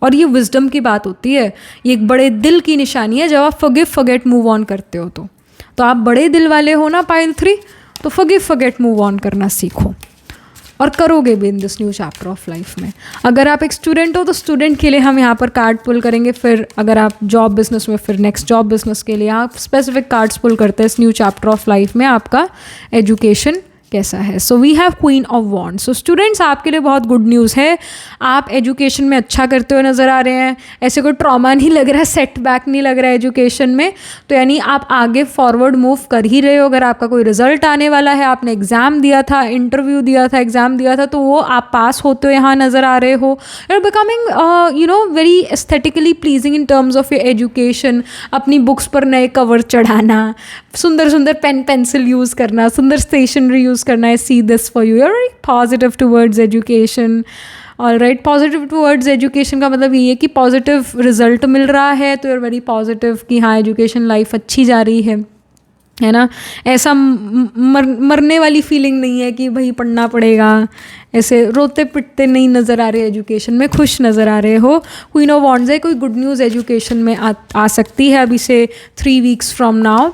और ये विजडम की बात होती है, ये एक बड़े दिल की निशानी है. जब आप फॉरगिव फॉरगेट मूव ऑन करते हो तो आप बड़े दिल वाले हो ना पाइल 3, तो फॉरगिव फॉरगेट मूव ऑन करना सीखो, और करोगे भी इन this new chapter of life में. अगर आप एक स्टूडेंट हो तो स्टूडेंट के लिए हम यहाँ पर कार्ड पुल करेंगे. फिर अगर आप जॉब बिजनेस में, फिर नेक्स्ट जॉब बिजनेस के लिए आप स्पेसिफिक कार्ड्स पुल करते हैं इस न्यू चैप्टर ऑफ लाइफ में. आपका एजुकेशन कैसा है. So we have queen of wands. So students, आपके लिए बहुत गुड न्यूज़ है. आप एजुकेशन में अच्छा करते हुए नज़र आ रहे हैं. ऐसे कोई ट्रॉमा नहीं लग रहा है, सेटबैक नहीं लग रहा है एजुकेशन में. तो यानी आप आगे फॉरवर्ड मूव कर ही रहे हो. अगर आपका कोई रिजल्ट आने वाला है, आपने एग्ज़ाम दिया था, इंटरव्यू दिया था, एग्ज़ाम दिया था, तो वो आप पास होते हुए यहाँ नज़र आ रहे हो. You are becoming very aesthetically pleasing in terms of your education. अपनी बुक्स पर नए कवर चढ़ाना, सुंदर सुंदर पेन पेंसिल यूज़ करना, सुंदर स्टेशनरी यूज़ करना. I see this for you. You're very positive towards education. All right, positive towards education का मतलब ये है कि पॉजिटिव रिजल्ट मिल रहा है, तो you're very positive कि हाँ एजुकेशन लाइफ अच्छी जा रही है ना. ऐसा मरने वाली फीलिंग नहीं है कि भाई पढ़ना पड़ेगा. ऐसे रोते पिटते नहीं नज़र आ रहे एजुकेशन में, खुश नज़र आ रहे हो. क्वीन ऑफ वॉन्ड्स है, कोई गुड न्यूज़ एजुकेशन में आ सकती है अभी से 3 weeks फ्रॉम नाउ,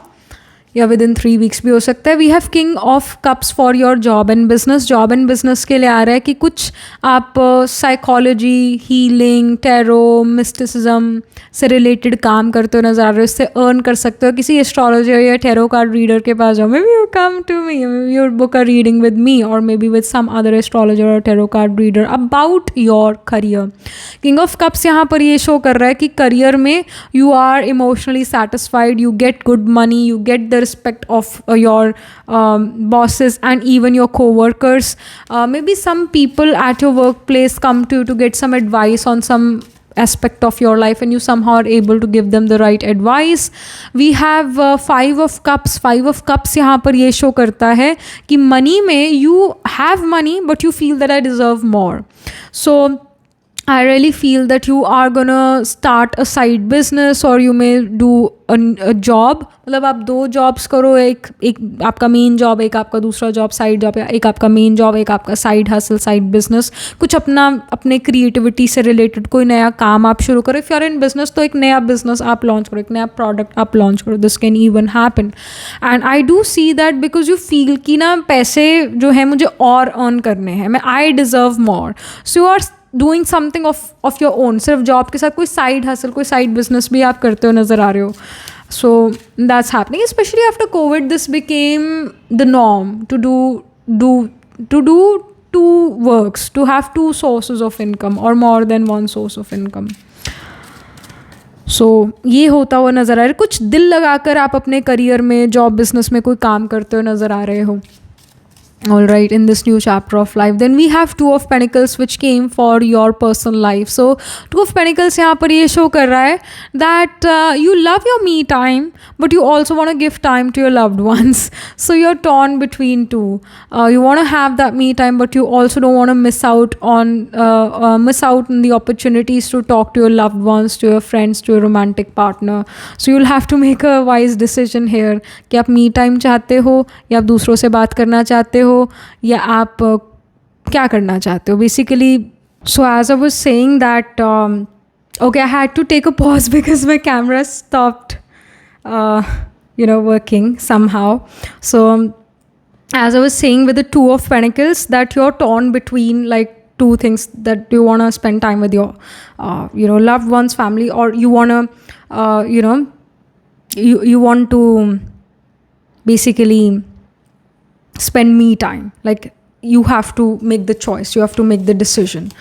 या विद इन 3 weeks भी हो सकता है. We have king of cups for your job and business. Job and business के लिए आ रहा है कि कुछ आप साइकोलॉजी, हीलिंग, टैरो, मिस्टिसिज्म से रिलेटेड काम करते हो नज़र आ रहे हो. इससे अर्न कर सकते हो. किसी एस्ट्रोलॉजर या टैरो कार्ड रीडर के पास जाओ. Maybe you come to me, maybe your book a reading with me, और maybe with some other astrologer और tarot card reader about your career. King of cups यहाँ पर ये show कर रहा है कि करियर में you are emotionally satisfied, you get good money, you get the respect of your bosses and even your co-workers. Maybe some people at your workplace come to get some advice on some aspect of your life and you somehow are able to give them the right advice. We have five of cups यहाँ पर ये show करता है कि money में you have money but you feel that I deserve more. So I really feel that you are gonna start a side business or you may do a job. मतलब आप 2 jobs करो, एक आपका main job, एक आपका दूसरा job side job, एक आपका मेन जॉब, एक आपका साइड हसल साइड बिजनेस. कुछ अपने क्रिएटिविटी से रिलेटेड कोई नया काम आप शुरू करो. If you are in business तो एक नया बिजनेस आप लॉन्च करो, एक नया प्रोडक्ट आप लॉन्च करो. This can even happen and I do see that because you feel कि ना पैसे जो है मुझे और अर्न करने हैं, मैं I deserve more. So you are doing something of your own. सिर्फ जॉब के साथ कोई साइड हसल, कोई साइड बिजनेस भी आप करते हो नज़र आ रहे हो. So that's happening, specially after Covid. This became the norm to do two works, to have 2 sources of income or more than 1 source of income. सो ये होता हुआ नज़र आ रहा है. कुछ दिल लगाकर आप अपने करियर में, जॉब बिजनेस में कोई काम करते हुए नज़र आ रहे हो. All right, in this new chapter of life, then we have 2 of Pentacles which came for your personal life. So 2 of Pentacles यहाँ पर ये show कर रहा है that you love your me time but you also want to give time to your loved ones. So you're torn between 2. You want to have that me time but you also don't want to miss out on the opportunities to talk to your loved ones, to your friends, to your romantic partner. So you'll have to make a wise decision here कि आप me time चाहते हो या आप दूसरों से बात करना चाहते हो या आप क्या करना चाहते हो basically. So as I was saying that okay, I had to take a pause because my camera stopped working somehow. So as I was saying with the 2 of Pentacles that you're torn between like 2 things, that you want to spend time with your loved ones, family, or you want to you want to basically spend me time. Like you have to make the choice, you have to make the decision.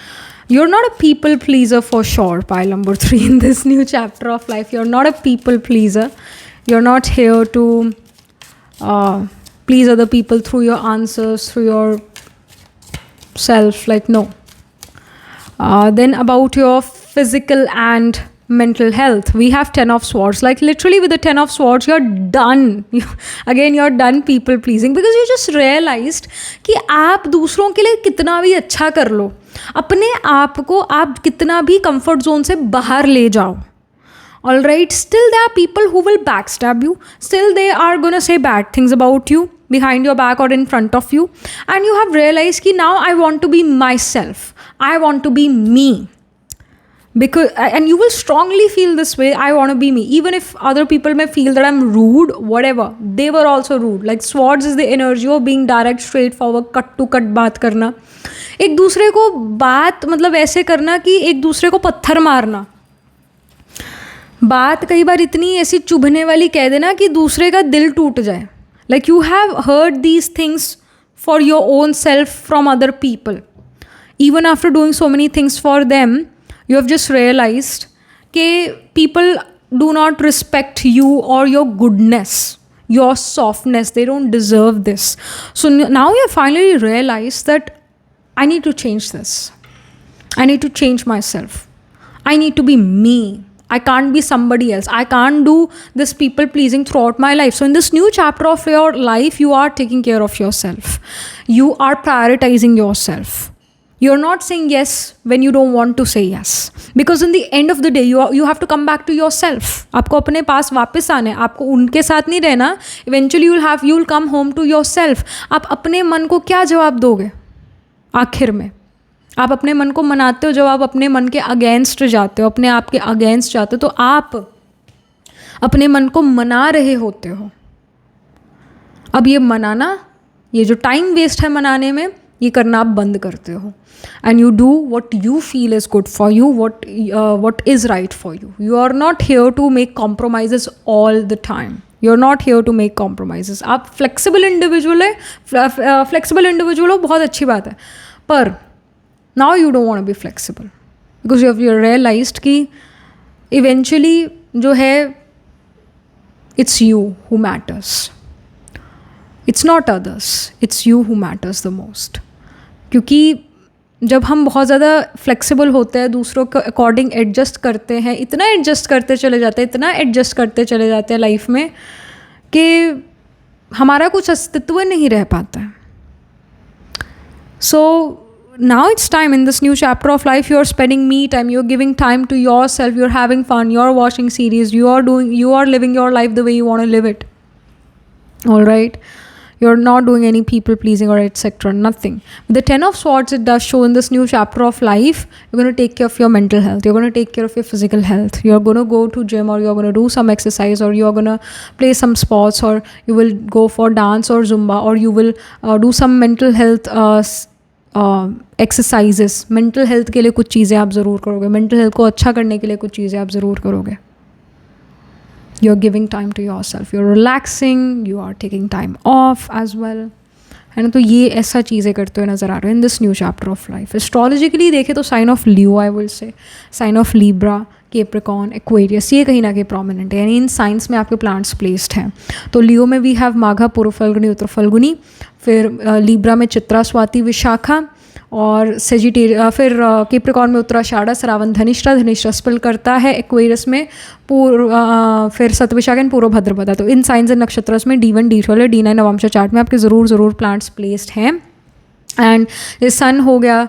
You're not a people pleaser for sure, pile number 3 in this new chapter of life. You're not a people pleaser. You're not here to please other people through your answers, through your self. Like no. Then about your physical and mental health, we have 10 of Swords. Like literally with the 10 of Swords you're done. You're done people pleasing because you just realized कि आप दूसरों के लिए कितना भी अच्छा कर लो, अपने आप को आप कितना भी comfort zone से बाहर ले जाओ. All right, still there are people who will backstab you, still they are gonna say bad things about you behind your back or in front of you, and you have realized कि now I want to be myself, I want to be me. Because and you will strongly feel this way, I want to be me, even if other people may feel that I'm rude, whatever, they were also rude. Like Swords is the energy of being direct, straightforward, cut to cut बात करना, एक दूसरे को बात मतलब ऐसे करना कि एक दूसरे को पत्थर मारना. बात कई बार इतनी ऐसी चुभने वाली कह देना कि दूसरे का दिल टूट जाए. Like you have heard these things for your own self from other people, even after doing so many things for them. You have just realized that people do not respect you or your goodness, your softness. They don't deserve this. So now you have finally realized that I need to change this. I need to change myself. I need to be me. I can't be somebody else. I can't do this people pleasing throughout my life. So in this new chapter of your life, you are taking care of yourself. You are prioritizing yourself. You're not saying yes when you don't want to say yes. Because in the end of the day, you have to come back to yourself. आपको अपने पास वापस आना है, आपको उनके साथ नहीं रहना. Eventually you'll come home to yourself. आप अपने मन को क्या जवाब दोगे आखिर में? आप अपने मन को मनाते हो जब आप अपने मन के अगेंस्ट जाते हो, अपने आप के अगेंस्ट जाते हो, तो आप अपने मन को मना रहे होते हो. अब ये मनाना, ये जो टाइम वेस्ट है मनाने में, ये करना आप बंद करते हो. And you do what you feel is good for you, what is right for you. You are not here to make compromises all the time. You're not here to make compromises. आप flexible individual है, flexible individual हो, बहुत अच्छी बात है. पर now you don't want to be flexible because you have realized कि eventually जो है it's you who matters. It's not others. It's you who matters the most. क्योंकि जब हम बहुत ज़्यादा फ्लेक्सिबल होते हैं, दूसरों के अकॉर्डिंग एडजस्ट करते हैं, इतना एडजस्ट करते चले जाते हैं, इतना एडजस्ट करते चले जाते हैं लाइफ में कि हमारा कुछ अस्तित्व नहीं रह पाता है. सो now it's time in this new chapter of life. You're spending me time, you're giving time to yourself, you're having fun, you're watching series, you are living your life the way you want to live it. All right, you're not doing any people pleasing or etc. Nothing. With the 10 of swords, it does show in this new chapter of life, you're going to take care of your mental health, you're going to take care of your physical health, you're going to go to gym, or you're going to do some exercise, or you're going to play some sports, or you will go for dance or zumba, or you will do some mental health exercises. Mental health के लिए कुछ चीज़ें आप ज़रूर करोगे, mental health को अच्छा करने के लिए कुछ चीज़ें आप ज़रूर करोगे. You are giving time to yourself, you are relaxing, you are taking time off as well, है ना. तो ये ऐसा चीज़ें करते हुए नज़र आ रहे हैं in this new chapter of life. Astrologically देखें तो sign of Leo, I will say sign of Libra, Capricorn, Aquarius, ये कहीं ना कहीं प्रोमिनेंट है, यानी इन साइंस में आपके प्लांट्स प्लेस्ड हैं. तो लियो में वी हैव माघा, पूर्व फल्गुनी, उत्तर फल्गुनी. फिर लीब्रा में चित्रा, स्वाति, विशाखा. और फिर केप्रिकॉन में उत्तराषाढ़ा, श्रावण, धनिष्ठा, धनिष्ठा स्पिल करता है. एक्वेरियस में फिर सतविशाखा, पूर्व भाद्रपदा. तो इन साइंस एंड नक्षत्रस में D1, D12, D9 नवंश चार्ट में आपके ज़रूर प्लांट्स प्लेस्ड हैं. एंड ये सन हो गया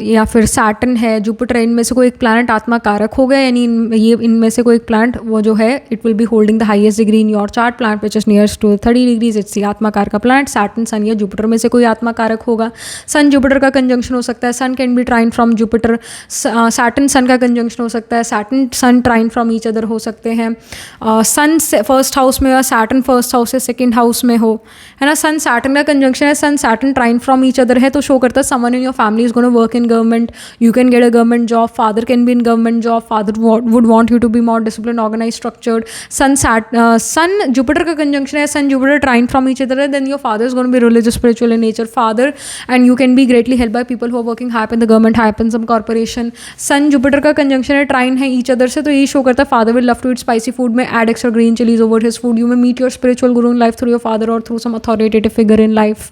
या फिर सैटर्न है, जुपिटर, इनमें से कोई एक प्लैनेट आत्मा कारक हो गया, यानी इनमें से कोई एक प्लैनेट वो जो है it will be holding the highest degree in your chart. Planet which is nears to 30 degrees, it's the आत्मा कारक का प्लैनेट. सैटर्न, सन या जुपिटर में से कोई आत्मा कारक होगा. सन जुपिटर का कंजंक्शन हो सकता है. Sun can be trine from Jupiter. Saturn sun का कंजंक्शन हो सकता है. Saturn sun trine from each other हो सकते हैं. सन फर्स्ट हाउस में या सैटर्न फर्स्ट हाउस या सेकेंड हाउस में हो, है ना. सन सैटर्न का कंजंक्शन है, sun Saturn trine from each other है, तो शो करता है someone in your family is gonna work in government, you can get a government job. Father can be in government job, father would want you to be more discipline, organize, structured. Sun Jupiter का conjunction है, sun Jupiter trine from each other, then your father is gonna be religious, spiritual in nature, father, and you can be greatly help by people who are working high in the government, high in some corporation. Sun Jupiter का conjunction है, trine है each other से, तो ये show करता है father will love to eat spicy food, may add extra green chilies over his food. You may meet your spiritual guru in life through your father और through some authoritative figure in life.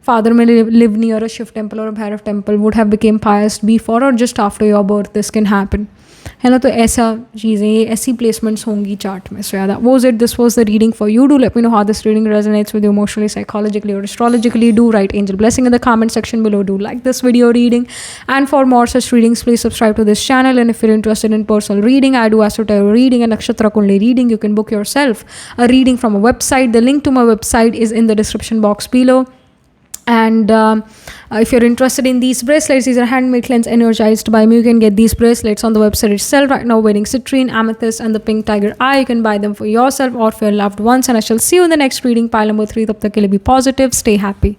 Father may live near a Shiv temple or a Bhairav temple, would have become pious before or just after your birth. This can happen, है ना. तो ऐसा चीज़ें, ये ऐसी placements होंगी chart में. सो याद was it, this was the reading for you. Do let me know how this reading resonates with you emotionally, psychologically or astrologically. Do write angel blessing in the comment section below. Do like this video reading, and for more such readings please subscribe to this channel. And if you're interested in personal reading, I do astro tarot reading and nakshatra kundli reading. You can book yourself a reading from a website. The link to my website is in the description box below. And if you're interested in these bracelets, these are handmade, cleansed, energized by me. You can get these bracelets on the website itself right now, wearing citrine, amethyst and the pink tiger eye. You can buy them for yourself or for your loved ones, and I shall see you in the next reading, pile number 3. Tab tak ke liye be positive, stay happy.